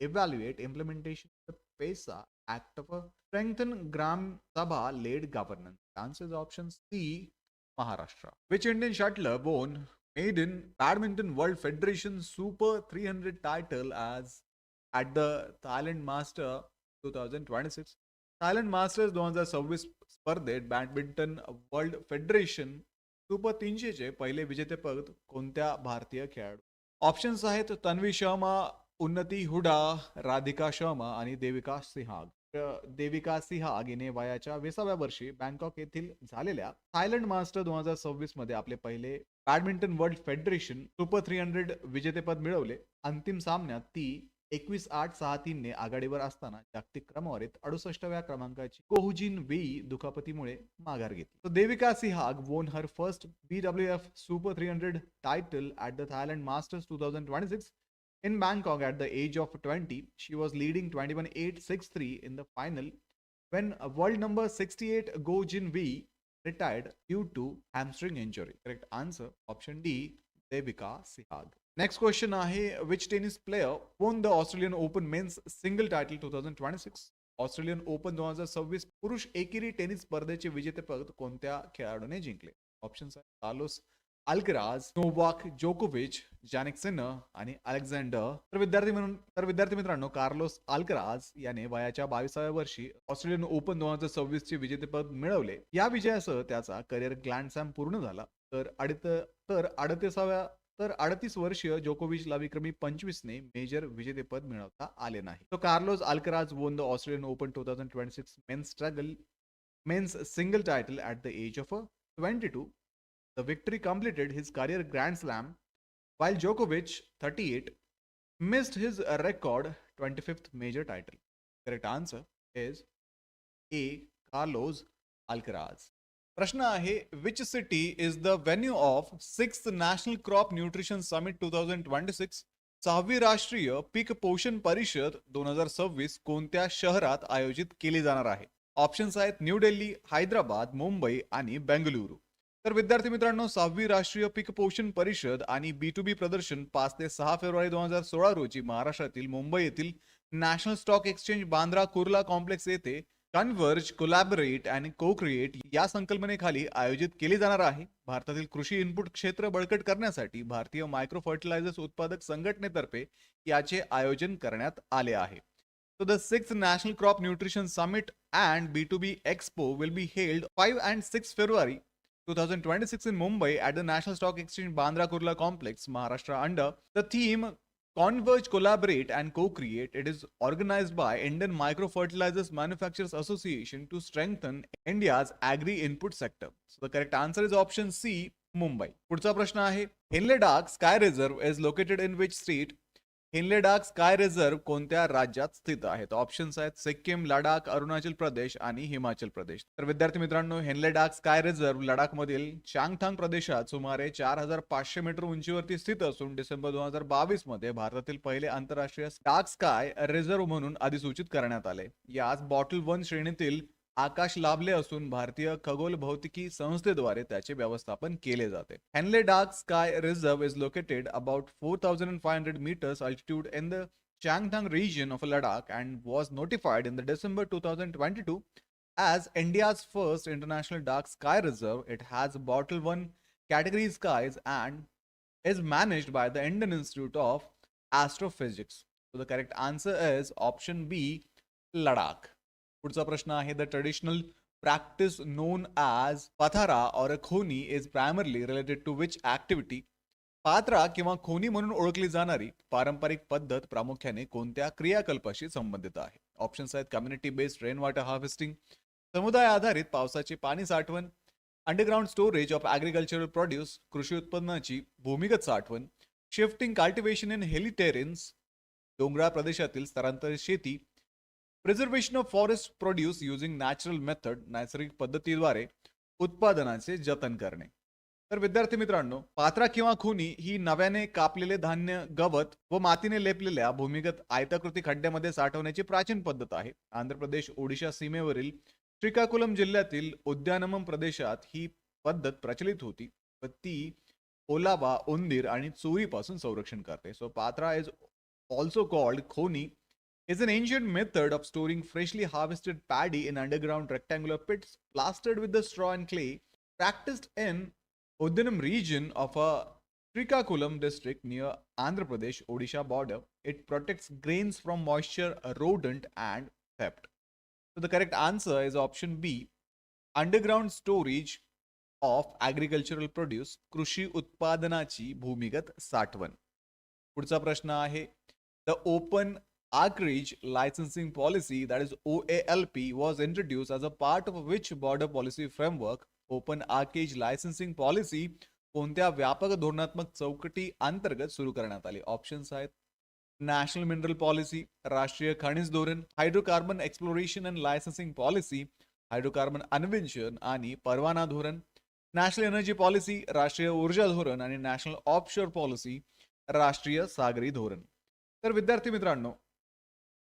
evaluate implementation of the PESA Act of a strengthen Gram Sabha led governance. Answer is option C, Maharashtra. Which Indian shuttler won maiden Badminton World Federation Super 300 title as at the Thailand Master 2026? Thailand Masters 2026 स्पर्धेत badminton world federation super 300 चे पहिले विजेतेपद कोणत्या भारतीय खेळाडू? Options आहेत तन्वी शर्मा, उन्नती हुडा, राधिका शर्मा आणि देविका सिहाग. देविका सिहाग हिने वयाच्या 20व्या वर्षी बँकॉक येथील झालेल्या थायलंड मास्टर 2026 मध्ये आपले पहिले बॅडमिंटन वर्ल्ड फेडरेशन सुपर 300 विजेतेपद मिळवले. अंतिम सामन्यात ती 21-8-6-3 ने आघाडीवर असताना जागतिक क्रमवारीत 68व्या क्रमांकाची कोहुजिन वेई दुखापतीमुळे माघार घेतली. So Devika Sihag won her first BWF Super 300 title at the Thailand Masters 2026 in Bangkok at the age of 20. She was leading 21-8-6-3 in the final when world number 68 Go Jin Wei retired due to hamstring injury. Correct answer option D, Devika Sihag. Next question आहे, which tennis player won the Australian Open men's single title 2026? Australian open 2026 पुरुष एकेरी tennis स्पर्धेचे विजेतेपद कोणत्या खेळाडूने जिंकले? Options आहेत Carlos Alcaraz, Novak जोकोविच, जॅनिक सिनर आणि अलेक्झांडर. तर विद्यार्थी मित्रांनो, कार्लोस अल्कराज याने वयाच्या 22व्या वर्षी ऑस्ट्रेलियन ओपन 2026 चे विजेतेपद मिळवले. या विजयासह त्याचा करिअर ग्रँड स्लॅम पूर्ण झाला. तर 38 वर्षीय जोकोविचला विक्रमी 25 ने मेजर विजेतेपद मिळवता आले नाही. तो Carlos Alcaraz won the Australian Open 2026 men's single title at the age of 22. The victory completed his career Grand Slam, while Djokovic, 38, missed his record 25th major title. Correct answer is A, Carlos Alcaraz. प्रश्न आहे, which city is the venue of 6th National Crop Nutrition Summit 2026? 6वी राष्ट्रीय पीक पोषण परिषद 2026 कोणत्या शहरात आयोजित केली जाणार आहे? ऑप्शन्स आहेत न्यू दिल्ली, हैदराबाद, मुंबई आणि बेंगलुरू. तर विद्यार्थी मित्रांनो, 6वी राष्ट्रीय पीक पोषण परिषद आणि B2B प्रदर्शन 5 ते 6 फेब्रुवारी 2016 रोजी महाराष्ट्रातील मुंबई येथील national stock exchange Bandra Kurla complex येथे कन्व्हर्ज, कोलॅबोरेट आणि को क्रिएट या संकल्पनेखाली आयोजित केली जाणार आहे. भारतातील कृषी इनपुट क्षेत्र बळकट करण्यासाठी भारतीय मायक्रो फर्टिलायझर्स उत्पादक संघटनेतर्फे याचे आयोजन करण्यात आले आहे. So the 6th National Crop Nutrition Summit and B2B Expo will be held 5 and 6 February 2026 in Mumbai at the National Stock Exchange Bandra Kurla Complex, Maharashtra under the theme Converge, Collaborate and Co-Create. It is organized by Indian Micro Fertilizers Manufacturers Association to strengthen India's agri-input sector. So the correct answer is option C, Mumbai. पुढचा प्रश्न आहे Hanle dark sky reserve is located in which state. Hanle dark sky reserve कोणत्या राज्यात स्थित आहे? तर options आहेत सिक्कीम, लडाख, अरुणाचल प्रदेश आणि हिमाचल प्रदेश. तर विद्यार्थी मित्रांनो, हेनले डार्क स्काय रिझर्व लडाखमधील चांगथांग प्रदेशात सुमारे 4500 मीटर उंचीवरती स्थित असून डिसेंबर 2022 मध्ये भारतातील पहिले आंतरराष्ट्रीय डार्क स्काय रिझर्व म्हणून अधिसूचित करण्यात आले. यास बॉटल 1 श्रेणीतील आकाश लाभले असून भारतीय खगोल भौतिकी संस्थेद्वारे त्याचे व्यवस्थापन केले जाते. Hanle dark sky reserve is located about 4500 meters altitude in the Changthang region of Ladakh and was notified in the December 2022 as India's first international dark sky reserve. It has bottle 1 category skies and is managed by the Indian Institute of Astrophysics. So the correct answer is option B, Ladakh. पुढचा प्रश्न आहे the traditional practice known as Pathara or Khoni is primarily related to which activity. Patra किंवा खोनी म्हणून ओळखली जाणारी पारंपरिक पद्धत प्रामुख्याने कोणत्या क्रियाकल्पाशी संबंधित आहे? ऑप्शन्स आहेत community based rain water harvesting, समुदाय आधारित पावसाचे पाणी साठवण, underground storage of agricultural produce, कृषी उत्पन्नाची भूमिगत साठवण, शिफ्टिंग कल्टिवेशन इन हिली टेरेन्स, डोंगराळ प्रदेशातील स्थलांतरित शेती, preservation of forest produce using natural method, नैसर्गिक पद्धतीद्वारे उत्पादनाचे जतन करणे. तर विद्यार्थी मित्रांनो, पात्रा किंवा खुनी ही नव्याने कापलेले धान्य, गवत व मातीने लेपलेल्या भूमिगत आयताकृती खड्ड्यामध्ये साठवण्याची प्राचीन पद्धत आहे. आंध्र प्रदेश ओडिशा सीमेवरील श्रीकाकुलम जिल्ह्यातील उद्यानमम प्रदेशात ही पद्धत प्रचलित होती व ती ओलावा, उंदीर आणि चोरीपासून संरक्षण करते. So Patra is also called खोनी is an ancient method of storing freshly harvested paddy in underground rectangular pits plastered with the straw and clay, practiced in Udyanam region of a Srikakulam district near Andhra Pradesh Odisha border. It protects grains from moisture, rodent and theft. So the correct answer is option B, underground storage of agricultural produce, कृषी उत्पादनाची भूमिगत साठवण. पुढचा प्रश्न आहे the open Acreage licensing policy, that is OALP, was introduced as a part of which border policy framework? Open Acreage licensing policy कोणत्या व्यापक धोरणात्मक चौकटी अंतर्गत सुरू करण्यात आली? ऑप्शन्स आहेत नॅशनल मिनरल पॉलिसी, राष्ट्रीय खनिज धोरण, hydrocarbon exploration and licensing policy, hydrocarbon अन्वेषण आणि परवाना धोरण, नॅशनल एनर्जी पॉलिसी, राष्ट्रीय ऊर्जा धोरण आणि नॅशनल ऑफशोर पॉलिसी, राष्ट्रीय सागरी धोरण. तर विद्यार्थी मित्रांनो,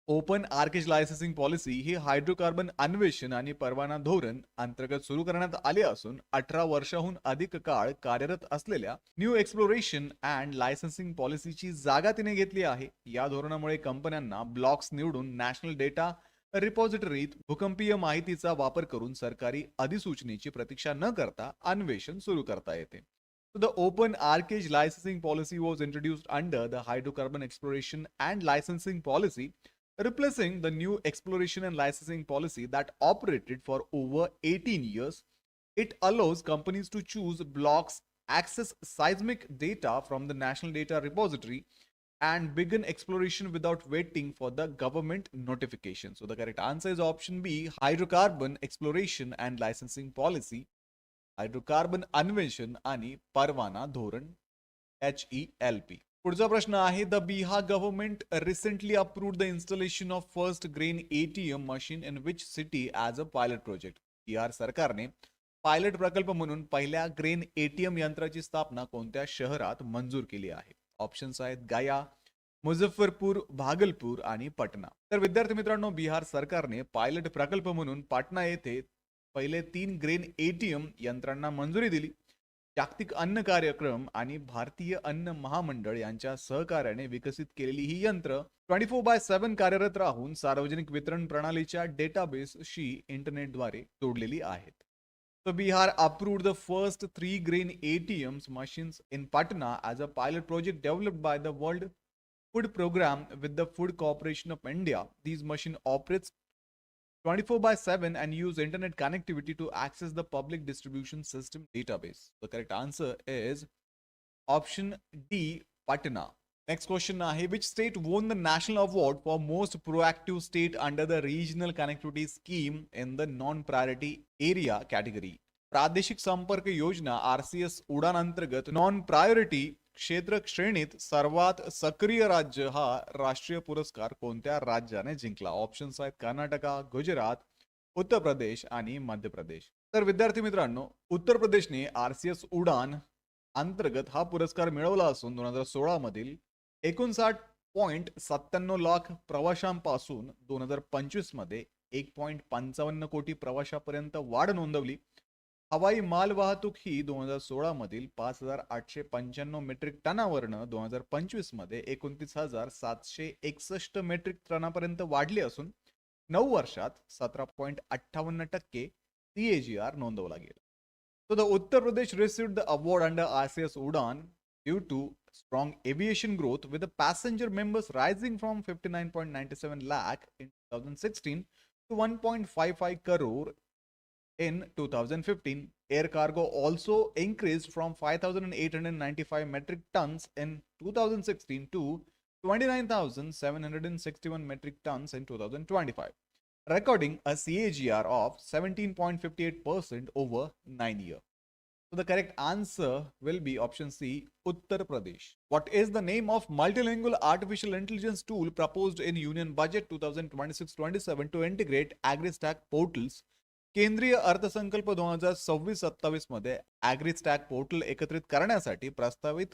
ओपन आर्केज लायसन्सिंग पॉलिसी ही हायड्रोकार्बन अन्वेषण आणि परवाना धोरण अंतर्गत सुरू करण्यात आली असून 18 वर्षाहून अधिक काळ कार्यरत असलेल्या न्यू एक्सप्लोरेशन अँड लायसन्सिंग पॉलिसीची जागा तिने घेतली आहे. या धोरणामुळे कंपन्यांना ब्लॉक्स निवडून नॅशनल डेटा रिपॉझिटरीत भूकंपीय माहितीचा वापर करून सरकारी अधिसूचनेची प्रतीक्षा न करता अन्वेषण सुरू करता येते. So the open arcage licensing policy was introduced under the hydrocarbon exploration and licensing policy, replacing the new exploration and licensing policy that operated for over 18 years. It allows companies to choose blocks, access seismic data from the National Data Repository, and begin exploration without waiting for the government notification. So the correct answer is option B, hydrocarbon exploration and licensing policy, hydrocarbon अन्वेषण आणि परवाना धोरण HELP. पुढचा प्रश्न आहे the Bihar government recently approved the installation of first grain ATM machine in which city as a pilot project. Bihar सरकारने pilot प्रकल्प म्हणून पहिल्या ग्रेन ATM यंत्राची स्थापना कोणत्या शहरात मंजूर केली आहे? ऑप्शन्स आहेत गया, मुझफ्फरपूर, भागलपूर आणि पटना. तर विद्यार्थी मित्रांनो, बिहार सरकारने पायलट प्रकल्प म्हणून पाटणा येथे पहिले 3 ग्रेन ATM यंत्रांना मंजुरी दिली. जागतिक अन्न कार्यक्रम आणि भारतीय अन्न महामंडळ यांच्या सहकार्याने विकसित केलेली ही यंत्र 24/7 कार्यरत राहून सार्वजनिक वितरण प्रणालीच्या डेटाबेसशी इंटरनेटद्वारे जोडलेली आहेत. So Bihar approved the first 3 grain ATMs machines in Patna as a pilot project developed by the World Food Program with the Food Corporation of India. These machine operates 24/7 and use internet connectivity to access the public distribution system database? The correct answer is option D, Patna. Next question आहे, which state won the national award for most proactive state under the regional connectivity scheme in the non-priority area category? प्रादेशिक संपर्क योजना RCS उडान अंतर्गत non priority क्षेत्र श्रेणीत सर्वात सक्रिय राज्य हा राष्ट्रीय पुरस्कार कोणत्या राज्याने जिंकला? ऑप्शन्स आहेत कर्नाटका, गुजरात, उत्तर प्रदेश आणि मध्य प्रदेश. तर विद्यार्थी मित्रांनो, उत्तर प्रदेशने RCS उडान अंतर्गत हा पुरस्कार मिळवला असून 2016 मधील 59.97 लाख प्रवाशांपासून 2025 मध्ये 1.55 कोटी प्रवाशापर्यंत वाढ नोंदवली. हवाई माल वाहतूक ही 2016 मधील 5,895 मेट्रिक टनावरनं 2025 मध्ये 29,761 मेट्रिक टनापर्यंत वाढली असून 9 वर्षात 17.58% CAGR नोंदवला गेला. So the Uttar Pradesh received the award under RCS Udan due to strong aviation growth, with the passenger members rising from 59.97 lakh in 2016 to 1.55 crore in 2015. Air cargo also increased from 5,895 metric tons in 2016 to 29,761 metric tons in 2025, recording a CAGR of 17.58% over 9 years. So the correct answer will be option C, Uttar Pradesh. What is the name of multilingual artificial intelligence tool proposed in Union Budget 2026-27 to integrate AgriStack portals? केंद्रीय अर्थसंकल्प 2026-27 मध्ये AgriStack portal एकत्रित करण्यासाठी प्रस्तावित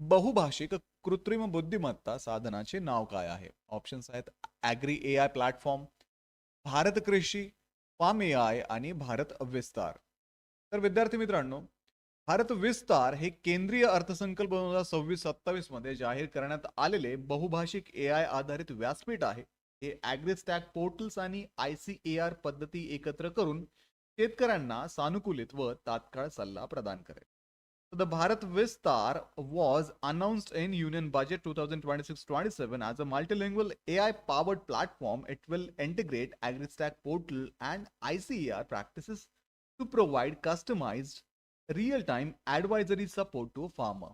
बहुभाषिक कृत्रिम बुद्धिमत्ता साधनाचे नाव काय आहे? ऑप्शन्स आहेत ॲग्री AI प्लॅटफॉर्म, भारत कृषी, फार्म AI आणि भारत विस्तार. तर विद्यार्थी मित्रांनो, भारत विस्तार हे केंद्रीय अर्थसंकल्प 2026-27 मध्ये जाहीर करण्यात आलेले बहुभाषिक AI आधारित व्यासपीठ आहे. हे ॲग्रीस्टॅक पोर्टल्स आणि ICAR पद्धती एकत्र करून शेतकऱ्यांना सानुकूलित व तात्काळ सल्ला प्रदान करेल. So the Bharat Vistar was announced in Union Budget 2026-27 as a multilingual AI-powered platform. It will integrate AgriStack portal and ICAR practices to provide customized real-time advisory support to a farmer.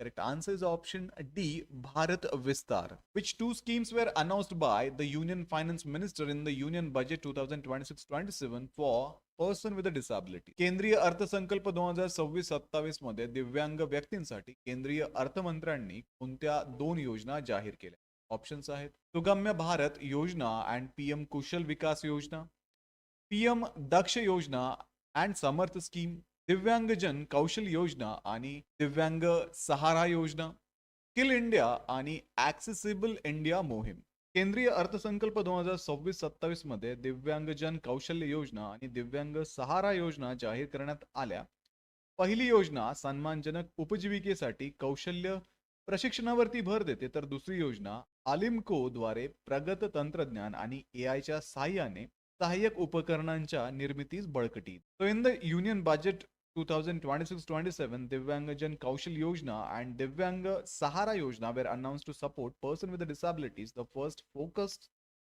Correct answer is option D, Bharat Vistar. Which two schemes were announced by the Union Finance Minister in the Union Budget 2026-27 for person with a disability? केंद्रीय अर्थसंकल्प 2026-27 मध्ये दिव्यांग व्यक्तींसाठी केंद्रीय अर्थमंत्र्यांनी कोणत्या दोन योजना जाहीर केल्या? ऑप्शन्स आहेत सुगम्य भारत योजना अँड PM कुशल विकास योजना, PM दक्ष योजना अँड समर्थ स्कीम, दिव्यांगजन कौशल योजना आणि दिव्यांग सहारा योजना, स्किल इंडिया आणि ॲक्सेसिबल इंडिया मोहीम. केंद्रीय अर्थसंकल्प 2026-27 मध्ये दिव्यांगजन कौशल्य योजना आणि दिव्यांग सहारा योजना जाहीर करण्यात आल्या. पहिली योजना सन्मानजनक उपजीविकेसाठी कौशल्य प्रशिक्षणावरती भर देते, तर दुसरी योजना आलिमको द्वारे प्रगत तंत्रज्ञान आणि AIच्या सहाय्याने सहाय्यक उपकरणांच्या निर्मितीस बळकटी. So in the Union Budget 2026-27, Divyangjan Kaushal Yojana and Divyang Sahara Yojana were announced to support person with disabilities. The first focused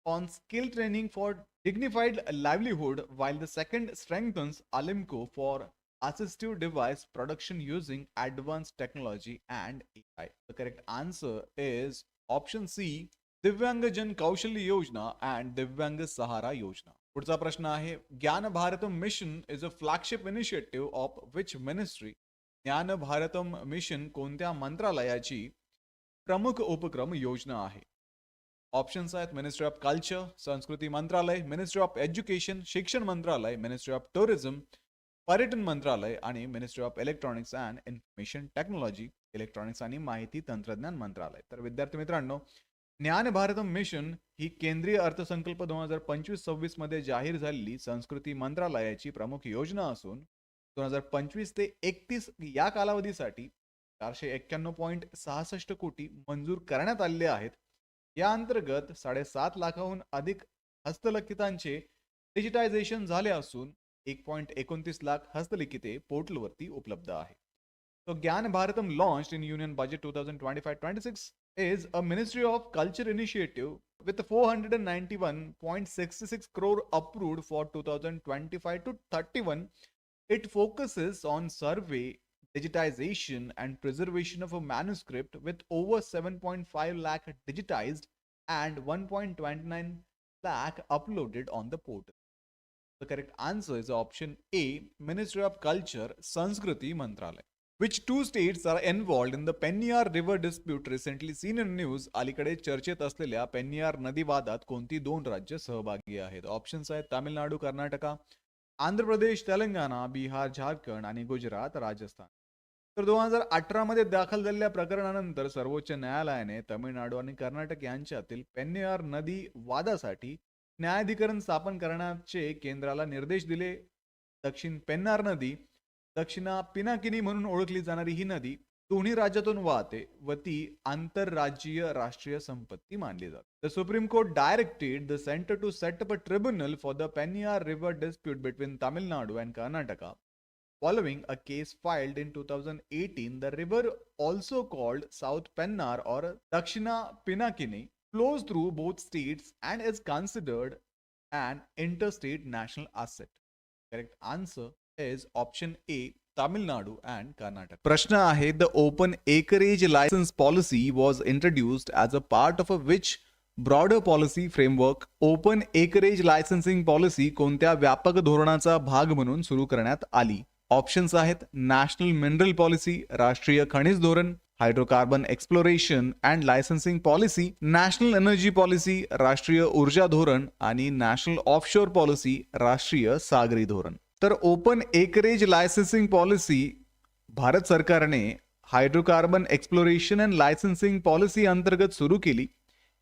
on skill training for dignified livelihood, while the second strengthens Alimco for assistive device production using advanced technology and AI. The correct answer is option C, दिव्यांगजन कौशल्य योजना and दिव्यांग सहारा योजना. पुढचा प्रश्न आहे, ज्ञान Bharatam mission is a flagship initiative of which ministry? ज्ञान भारतम मिशन कोणत्या मंत्रालयाची प्रमुख उपक्रम योजना आहे? ऑप्शन्स आहेत मिनिस्ट्री ऑफ कल्चर, संस्कृती मंत्रालय, मिनिस्ट्री ऑफ एज्युकेशन, शिक्षण मंत्रालय, मिनिस्ट्री ऑफ टुरिझम, पर्यटन मंत्रालय आणि ministry of electronics and information technology, electronics आणि माहिती तंत्रज्ञान मंत्रालय. तर विद्यार्थी मित्रांनो, ज्ञान भारतम मिशन ही केंद्रीय अर्थसंकल्प 2025-26 मध्ये जाहीर झालेली संस्कृती मंत्रालयाची प्रमुख योजना असून 2025 ते 31 या कालावधीसाठी 491.66 कोटी मंजूर करण्यात आलेले आहेत. या अंतर्गत 7.5 लाखाहून अधिक हस्तलिखितांचे डिजिटायझेशन झाले असून 1.29 लाख हस्तलिखिते पोर्टलवरती उपलब्ध आहे. So Gyan Bharatam launched in Union Budget 2025-26 is a Ministry of Culture initiative with 491.66 crore approved for 2025 to 31. It focuses on survey, digitization, and preservation of a manuscript with over 7.5 lakh digitized and 1.29 lakh uploaded on the portal. The correct answer is option A, Ministry of Culture, Sanskriti Mantralaya. Which two states are involved in the Peniyar river dispute recently seen in news? अलीकडे चर्चेत असलेल्या पेन्नियार नदी वादात कोणती दोन राज्य सहभागी आहेत? ऑप्शन्स आहेत तामिळनाडू, कर्नाटका, आंध्र प्रदेश, तेलंगणा, बिहार, झारखंड आणि गुजरात, राजस्थान. तर 2018 मध्ये दाखल झालेल्या प्रकरणानंतर सर्वोच्च न्यायालयाने तामिळनाडू आणि कर्नाटक यांच्यातील पेन्नियार नदी वादासाठी न्यायाधिकरण स्थापन करण्याचे केंद्राला निर्देश दिले. दक्षिण पेन्नार नदी, दक्षिणा पिनाकिनी म्हणून ओळखली जाणारी ही नदी दोन्ही राज्यातून वाहते व ती आंतरराज्यीय राष्ट्रीय संपत्ती मानली जाते. The Supreme Court directed the centre to set up a tribunal for the Penniyar river dispute between Tamil Nadu and Karnataka. Following a case filed in 2018, the river, also called South Pennar or Dakshina Pinakini, flows through both states and is considered an interstate national asset. Correct answer is option A, Tamil Nadu and Karnataka. प्रश्न आहे, the open acreage license policy was introduced as a part of a which broader policy framework? Open acreage licensing policy कोणत्या व्यापक धोरणाचा भाग म्हणून सुरू करण्यात आली? ऑप्शन्स आहेत नॅशनल मिनरल पॉलिसी, राष्ट्रीय खनिज धोरण, hydrocarbon exploration and licensing policy, national energy policy, राष्ट्रीय ऊर्जा धोरण आणि नॅशनल ऑफशोर पॉलिसी, राष्ट्रीय सागरी धोरण. तर open acreage licensing policy Bharat सरकारने hydrocarbon exploration and licensing policy अंतर्गत सुरू केली.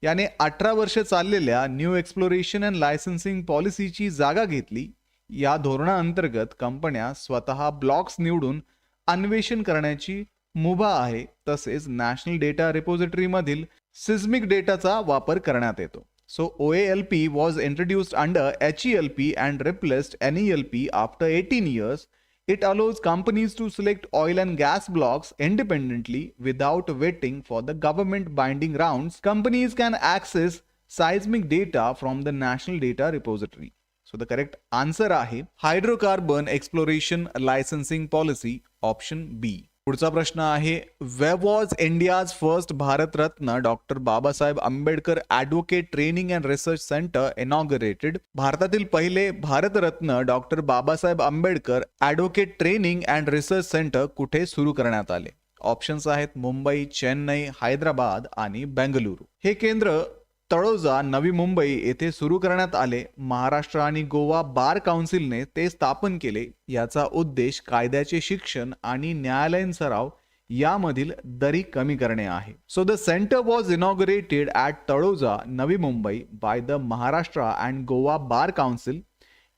याने 18 वर्ष चाललेल्या न्यू एक्सप्लोरेशन अँड लायसन्सिंग पॉलिसीची जागा घेतली. या धोरणाअंतर्गत कंपन्या स्वतः ब्लॉक्स निवडून अन्वेषण करण्याची मुभा आहे. तसेच नॅशनल डेटा रिपोजिटरी मधील सिस्मिक डेटाचा वापर करण्यात येतो. So OALP was introduced under HELP and replaced NELP after 18 years. It allows companies to select oil and gas blocks independently without waiting for the government binding rounds. Companies can access seismic data from the National Data Repository. So the correct answer आहे hydrocarbon exploration licensing policy, option B. पुढचा प्रश्न आहे, where was India's first Bharat Ratna doctor Babasaheb Ambedkar advocate training and research centre inaugurated? भारतातील पहिले Bharat Ratna doctor Babasaheb Ambedkar advocate training and research centre कुठे सुरू करण्यात आले? ऑप्शन्स आहेत मुंबई, चेन्नई, हैदराबाद आणि बेंगलुरू. हे केंद्र तळोजा, नवी मुंबई येथे सुरू करण्यात आले. महाराष्ट्र आणि गोवा बार काउन्सिलने ते स्थापन केले. याचा उद्देश कायद्याचे शिक्षण आणि न्यायालयीन सराव यामधील दरी कमी करणे आहे. So the centre was inaugurated at Taloja, Navi Mumbai by the Maharashtra and Goa bar council.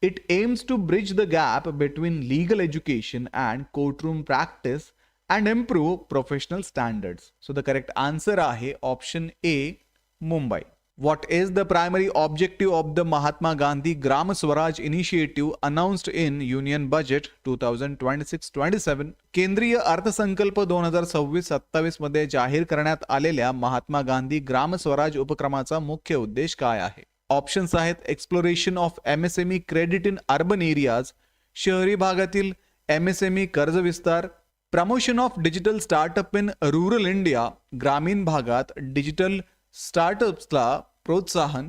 It aims to bridge the gap between legal education and courtroom practice and improve professional standards. So the correct answer आहे option A, Mumbai. What is the primary objective of the Mahatma Gandhi Gram Swaraj initiative announced in Union Budget 2026-27? केंद्रीय अर्थसंकल्प 2026-27 मध्ये जाहीर करण्यात आलेल्या महात्मा गांधी ग्राम स्वराज उपक्रमाचा मुख्य उद्देश काय आहे? ऑप्शन्स आहेत exploration of MSME credit in urban areas, शहरी भागातील MSME कर्ज विस्तार, promotion of digital startup in rural India, ग्रामीण भागात डिजिटल स्टार्टअप्सला प्रोत्साहन,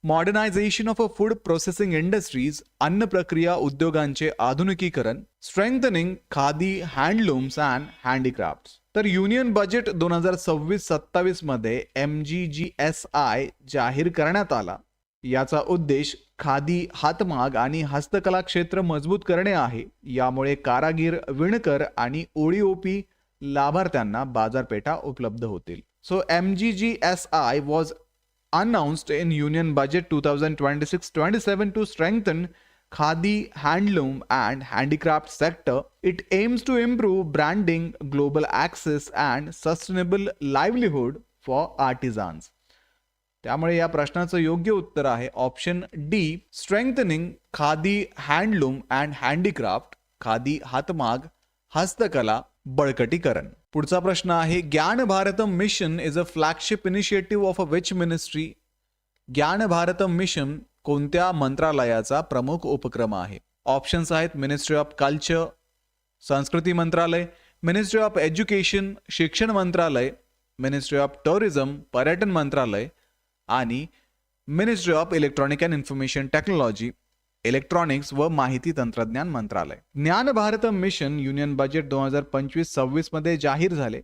modernisation of a food processing industries, अन्न प्रक्रिया उद्योगांचे आधुनिकीकरण, स्ट्रेंथनिंग खादी हँडलूम्स अँड हँडीक्राफ्ट्स. तर युनियन बजेट 2026-27 मध्ये MGGSI जाहीर करण्यात आला. याचा उद्देश खादी, हातमाग आणि हस्तकला क्षेत्र मजबूत करणे आहे. यामुळे कारागीर, विणकर आणि ODOP लाभार्थ्यांना बाजारपेठा उपलब्ध होतील. So MGGSI was announced in Union Budget 2026-27 to strengthen Khadi, handloom and handicraft sector. It aims to improve branding, global access and sustainable livelihood for artisans. त्यामुळे या प्रश्नाचं योग्य उत्तर आहे option D, strengthening khadi, handloom and handicraft, khadi, हातमाग, हस्तकला, बळकटीकरण. पुढचा प्रश्न आहे ज्ञान Bharatam mission is a flagship initiative of a which ministry. ज्ञान भारतम मिशन कोणत्या मंत्रालयाचा प्रमुख उपक्रम आहे? ऑप्शन्स आहेत मिनिस्ट्री ऑफ कल्चर, संस्कृती मंत्रालय, मिनिस्ट्री ऑफ एज्युकेशन, शिक्षण मंत्रालय, मिनिस्ट्री ऑफ टुरिझम, पर्यटन मंत्रालय आणि ministry of electronic and information technology, electronics व माहिती तंत्रज्ञान मंत्रालय. ज्ञान भारतम मिशन युनियन बजेट 2025-26 मध्ये जाहीर झाले.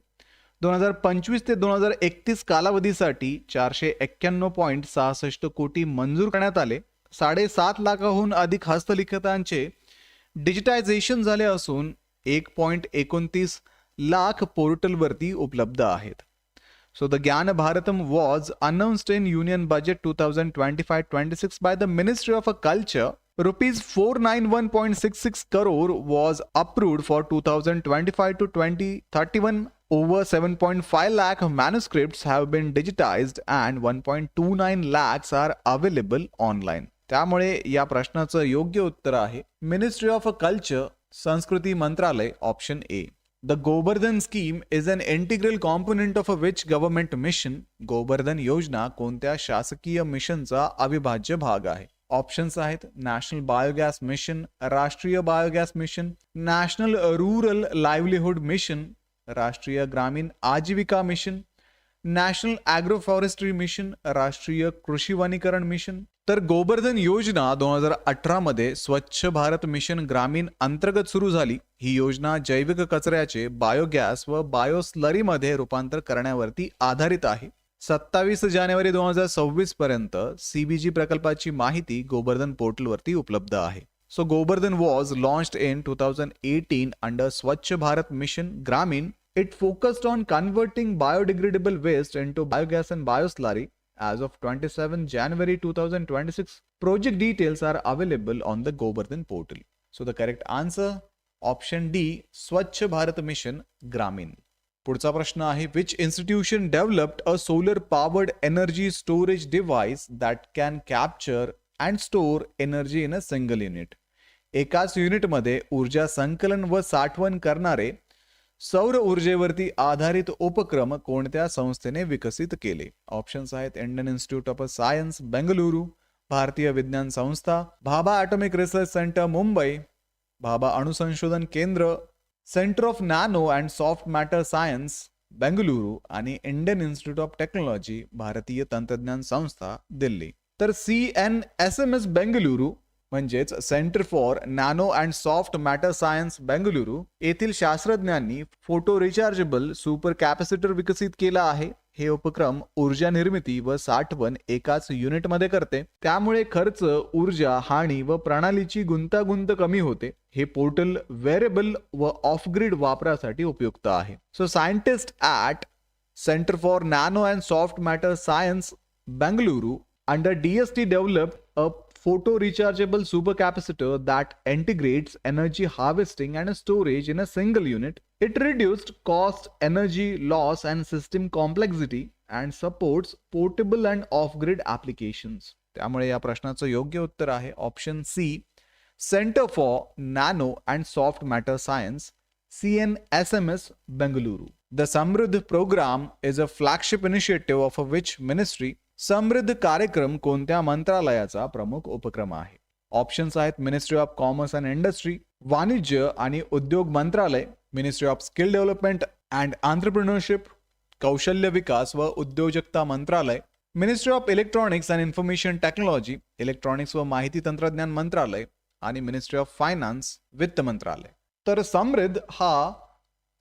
2025 ते 2031 कालावधीसाठी 491.66 कोटी मंजूर करण्यात आले. 7.5 लाखाहून अधिक हस्तलिखितांचे डिजिटायझेशन झाले असून 1.29 लाख पोर्टलवरती उपलब्ध आहेत. So the Gyan Bharatam was announced in Union Budget 2025-26 by the Ministry of Culture. Rupees 491.66 crore was approved for 2025 to 2031. Over 7.5 lakh manuscripts have been digitized and 1.29 lakhs are available online. त्यामुळे या प्रश्नाचं योग्य उत्तर आहे ministry of culture, संस्कृती मंत्रालय, option A. The Govardhan scheme is an integral component of a which government mission? Govardhan योजना कोणत्या शासकीय मिशनचा अविभाज्य भाग आहे? ऑप्शन्स आहेत नॅशनल बायोगॅस मिशन, राष्ट्रीय biogas mission, national rural livelihood mission, राष्ट्रीय ग्रामीण आजीविका mission, national agro forestry mission, राष्ट्रीय कृषी वनीकरण मिशन. तर गोवर्धन योजना 2018 मध्ये स्वच्छ भारत मिशन ग्रामीण अंतर्गत सुरू झाली. ही योजना जैविक कचऱ्याचे बायोगॅस व बायोस्लरीमध्ये रूपांतर करण्यावरती आधारित आहे. 27 जानेवारी 2026 पर्यंत CBG प्रकल्पाची माहिती गोवर्धन पोर्टलवरती उपलब्ध आहे. So Govardhan was launched in 2018 under स्वच्छ भारत मिशन ग्रामीण. It focused on converting biodegradable waste into biogas and bioslurry. As of 27 January 2026, project details are available on the Govardhan portal. So the correct answer, option D, Swachh Bharat Mission Gramin. पुढचा प्रश्न आहे which institution developed a solar powered energy storage device that can capture and store energy in a single unit. एकाच युनिटमध्ये ऊर्जा संकलन व साठवण करणारे सौर ऊर्जेवरती आधारित उपक्रम कोणत्या संस्थेने विकसित केले? ऑप्शन्स आहेत Indian Institute of Science Bengaluru, भारतीय विज्ञान संस्था, Bhabha Atomic Research Centre Mumbai, Bhabha अणुसंशोधन केंद्र, Centre of Nano and soft matter Science Bengaluru आणि इंडियन इन्स्टिट्यूट ऑफ टेक्नॉलॉजी भारतीय तंत्रज्ञान संस्था दिल्ली. तर CNSMS बेंगलुरू म्हणजेच centre for nano and soft matter Science Bengaluru येथील शास्त्रज्ञांनी फोटो रिचार्जेबल सुपर कॅपॅसिटर विकसित केला आहे. हे उपक्रम ऊर्जा निर्मिती व साठवण एकाच युनिटमध्ये करते. त्यामुळे खर्च, ऊर्जा हानी व प्रणालीची गुंतागुंत कमी होते. हे पोर्टल वेअरेबल व ऑफ ग्रिड वापरासाठी उपयुक्त आहे. So scientist at centre for nano and soft matter Science Bengaluru under DST developed a photo rechargeable supercapacitor that integrates energy harvesting and storage in a single unit. It reduced cost, energy loss and system complexity and supports portable and off-grid applications. त्यामुळे या प्रश्नाचं योग्य उत्तर आहे option C, centre for nano and soft matter science, CNSMS Bengaluru. The Samriddh program is a flagship initiative of which ministry? समृद्ध कार्यक्रम कोणत्या मंत्रालयाचा प्रमुख उपक्रम आहे? ऑप्शन्स आहेत ministry of commerce and industry, वाणिज्य आणि उद्योग मंत्रालय, ministry of skill development and entrepreneurship, कौशल्य विकास व उद्योजकता मंत्रालय, ministry of electronics and information technology, electronics व माहिती तंत्रज्ञान मंत्रालय आणि मिनिस्ट्री ऑफ फायनान्स, वित्त मंत्रालय. तर समृद्ध हा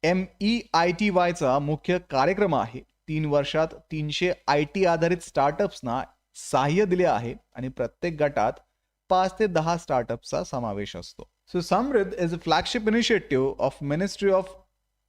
MEITY चा मुख्य कार्यक्रम आहे. 3 वर्षात 300 IT आधारित स्टार्टअप्सना सहाय्य दिले आहे आणि प्रत्येक गटात 5 ते 10 स्टार्टअप्सचा समावेश असतो. सो समृद्ध is a flagship initiative of ministry of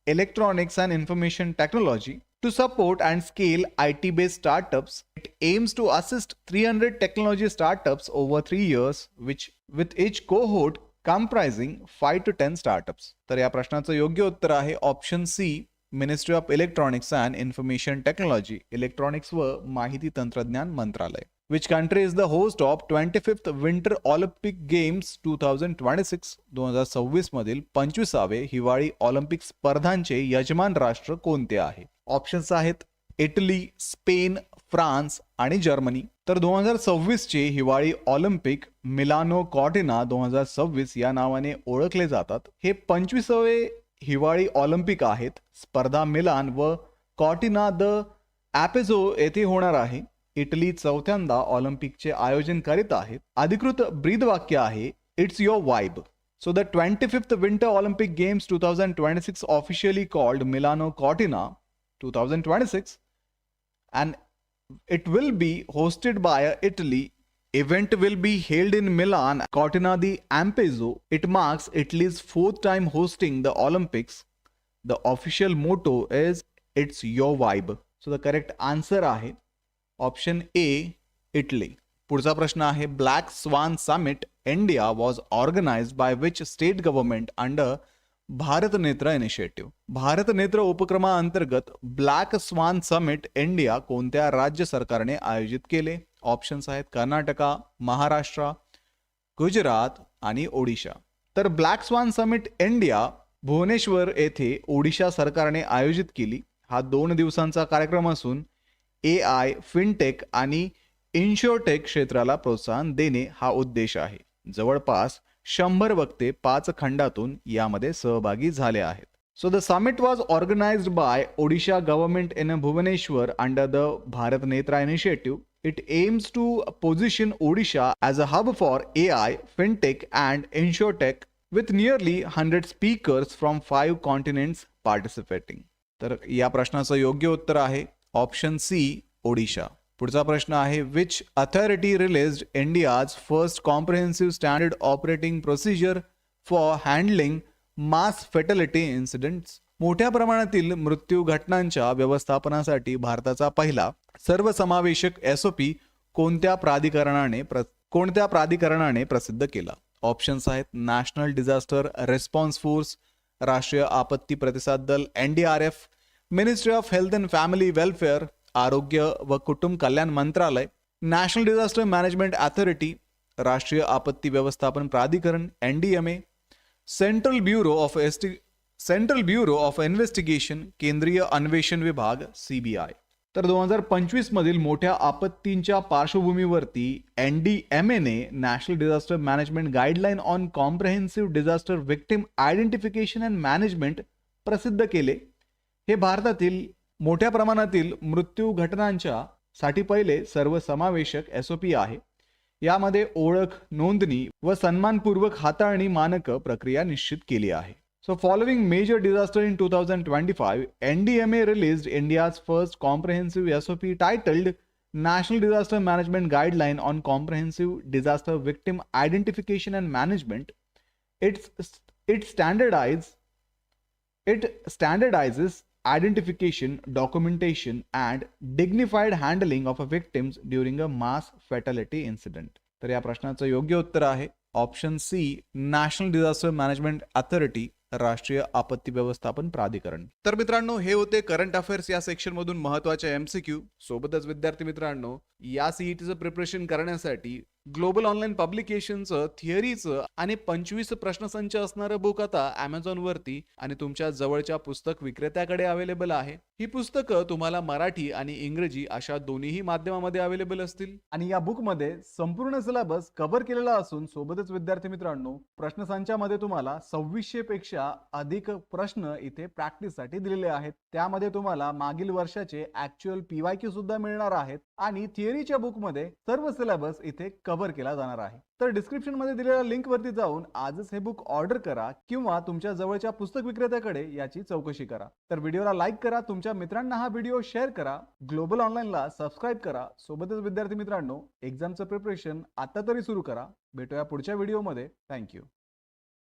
electronics and information technology to support and scale IT-based startups. It aims to assist 300 technology startups over 3 years, which with each cohort comprising 5 to 10 startups. तर या प्रश्नाचं योग्य उत्तर आहे option C, ministry of electronics and information technology, electronics व माहिती तंत्रज्ञान मंत्रालय. Which country is the host of 25th Winter Olympic Games 2026? 2026 मधील 25वे हिवाळी ऑलिम्पिक स्पर्धांचे यजमान राष्ट्र कोणते आहे? ऑप्शन्स आहेत इटली, स्पेन, फ्रान्स आणि जर्मनी. तर 2026 चे हिवाळी ऑलिम्पिक मिलानो कॉर्टिना 2026 या नावाने ओळखले जातात. हे 25वे हिवाळी ऑलिम्पिक आहेत. स्पर्धा मिलान व कॉर्टिना द ॲपेझो येथे होणार आहे. इटली चौथ्यांदा ऑलिम्पिकचे आयोजन करीत आहेत. अधिकृत ब्रीदवाक्य आहे it's your vibe. So the 25th Winter Olympic Games 2026 officially called Milano Cortina 2026 and it will be hosted by Italy. Event will be held in Milan, Cortina di Ampezzo. It marks Italy's fourth time hosting the Olympics. The official motto is it's your vibe. So the correct answer आहे option A Italy. पुढचा प्रश्न आहे black swan summit India was organised by which state government under Bharat Netra initiative. Bharat नेत्र उपक्रमाअंतर्गत black swan summit India कोणत्या राज्य सरकारने आयोजित केले? ऑप्शन्स आहेत कर्नाटका, महाराष्ट्र, गुजरात आणि ओडिशा. तर black swan summit India Bhubaneswar येथे ओडिशा सरकारने आयोजित केली. हा 2 दिवसांचा कार्यक्रम असून AI, फिनटेक आणि इन्शुरटेक क्षेत्राला प्रोत्साहन देणे हा उद्देश आहे. जवळपास 100 वक्ते 5 खंडातून यामध्ये सहभागी झाले आहेत. So the summit was organised by Odisha government in Bhubaneswar under the Bharat Netra initiative. It aims to position Odisha as a hub for AI, fintech and insurtech with nearly 100 speakers from 5 continents participating. तर या प्रश्नाचं योग्य उत्तर आहे ऑप्शन सी ओडिशा. पुढचा प्रश्न आहे which authority released India's first comprehensive standard operating procedure for handling mass fatality incidents. मोठ्या प्रमाणातील मृत्यू घटनांच्या व्यवस्थापनासाठी भारताचा पहिला सर्वसमावेशक SOP कोणत्या प्राधिकरणाने प्रसिद्ध केला? ऑप्शन्स आहेत नॅशनल डिझास्टर रिस्पॉन्स फोर्स, राष्ट्रीय आपत्ती प्रतिसाद दल NDRF, ministry of health and family welfare, आरोग्य व कुटुंब कल्याण मंत्रालय, नॅशनल डिझास्टर मॅनेजमेंट अथॉरिटी, राष्ट्रीय आपत्ती व्यवस्थापन प्राधिकरण NDMA, central bureau of investigation, केंद्रीय अन्वेषण विभाग CBI. तर 2025 मधील मोठ्या आपत्तींच्या पार्श्वभूमीवरती NDMA ने national disaster management guideline on comprehensive disaster victim identification and management प्रसिद्ध केले. हे भारतातील मोठ्या प्रमाणातील मृत्यू घटनांच्या साठी पहिले सर्वसमावेशक SOP आहे. यामध्ये ओळख, नोंदणी व सन्मानपूर्वक हाताळणी मानक प्रक्रिया निश्चित केली आहे. So following major disaster in 2025, NDMA released India's first comprehensive SOP titled National Disaster Management Guideline on Comprehensive Disaster Victim Identification and Management. It standardizes identification, documentation and dignified handling of victims during a mass fatality incident. तर या प्रश्नाचं योग्य उत्तर आहे option C national disaster management authority, राष्ट्रीय आपत्ती व्यवस्थापन प्राधिकरण. तर मित्रांनो, हे होते करंट अफेअर्स या सेक्शन मधून महत्त्वाचे MCQ. सोबतच विद्यार्थी मित्रांनो, या CETचं प्रिपरेशन करण्यासाठी ग्लोबल ऑनलाईन पब्लिकेशनचं थिअरीचं आणि 25 प्रश्नसंच असणारं बुक आता Amazon वरती आणि तुमच्या जवळच्या पुस्तक विक्रेत्याकडे अवेलेबल आहे. ही पुस्तकं तुम्हाला मराठी आणि इंग्रजी अशा दोन्हीही माध्यमामध्ये अवेलेबल असतील. आणि या बुक मध्ये संपूर्ण सिलेबस कव्हर केलेला असून सोबतच विद्यार्थी मित्रांनो, प्रश्नसंचामध्ये तुम्हाला 2600 पेक्षा अधिक प्रश्न इथे प्रॅक्टिससाठी दिलेले आहेत. त्यामध्ये तुम्हाला मागील वर्षाचे ऍक्च्युअल PYQ सुद्धा मिळणार आहेत आणि थिअरीच्या बुक मध्ये सर्व सिलेबस इथे कव्हर केला जाणार आहे. तर डिस्क्रिप्शन मध्ये दिलेल्या लिंक वरती जाऊन आजच हे बुक ऑर्डर करा किंवा तुमच्या जवळच्या पुस्तक विक्रेत्याकडे याची चौकशी करा. तर व्हिडिओला लाईक करा, तुमच्या मित्रांना हा व्हिडिओ शेअर करा, ग्लोबल ऑनलाईनला सबस्क्राईब करा. सोबतच विद्यार्थी मित्रांनो, एक्झामचं प्रिपरेशन आता तरी सुरू करा. भेटूया पुढच्या व्हिडिओमध्ये. थँक्यू.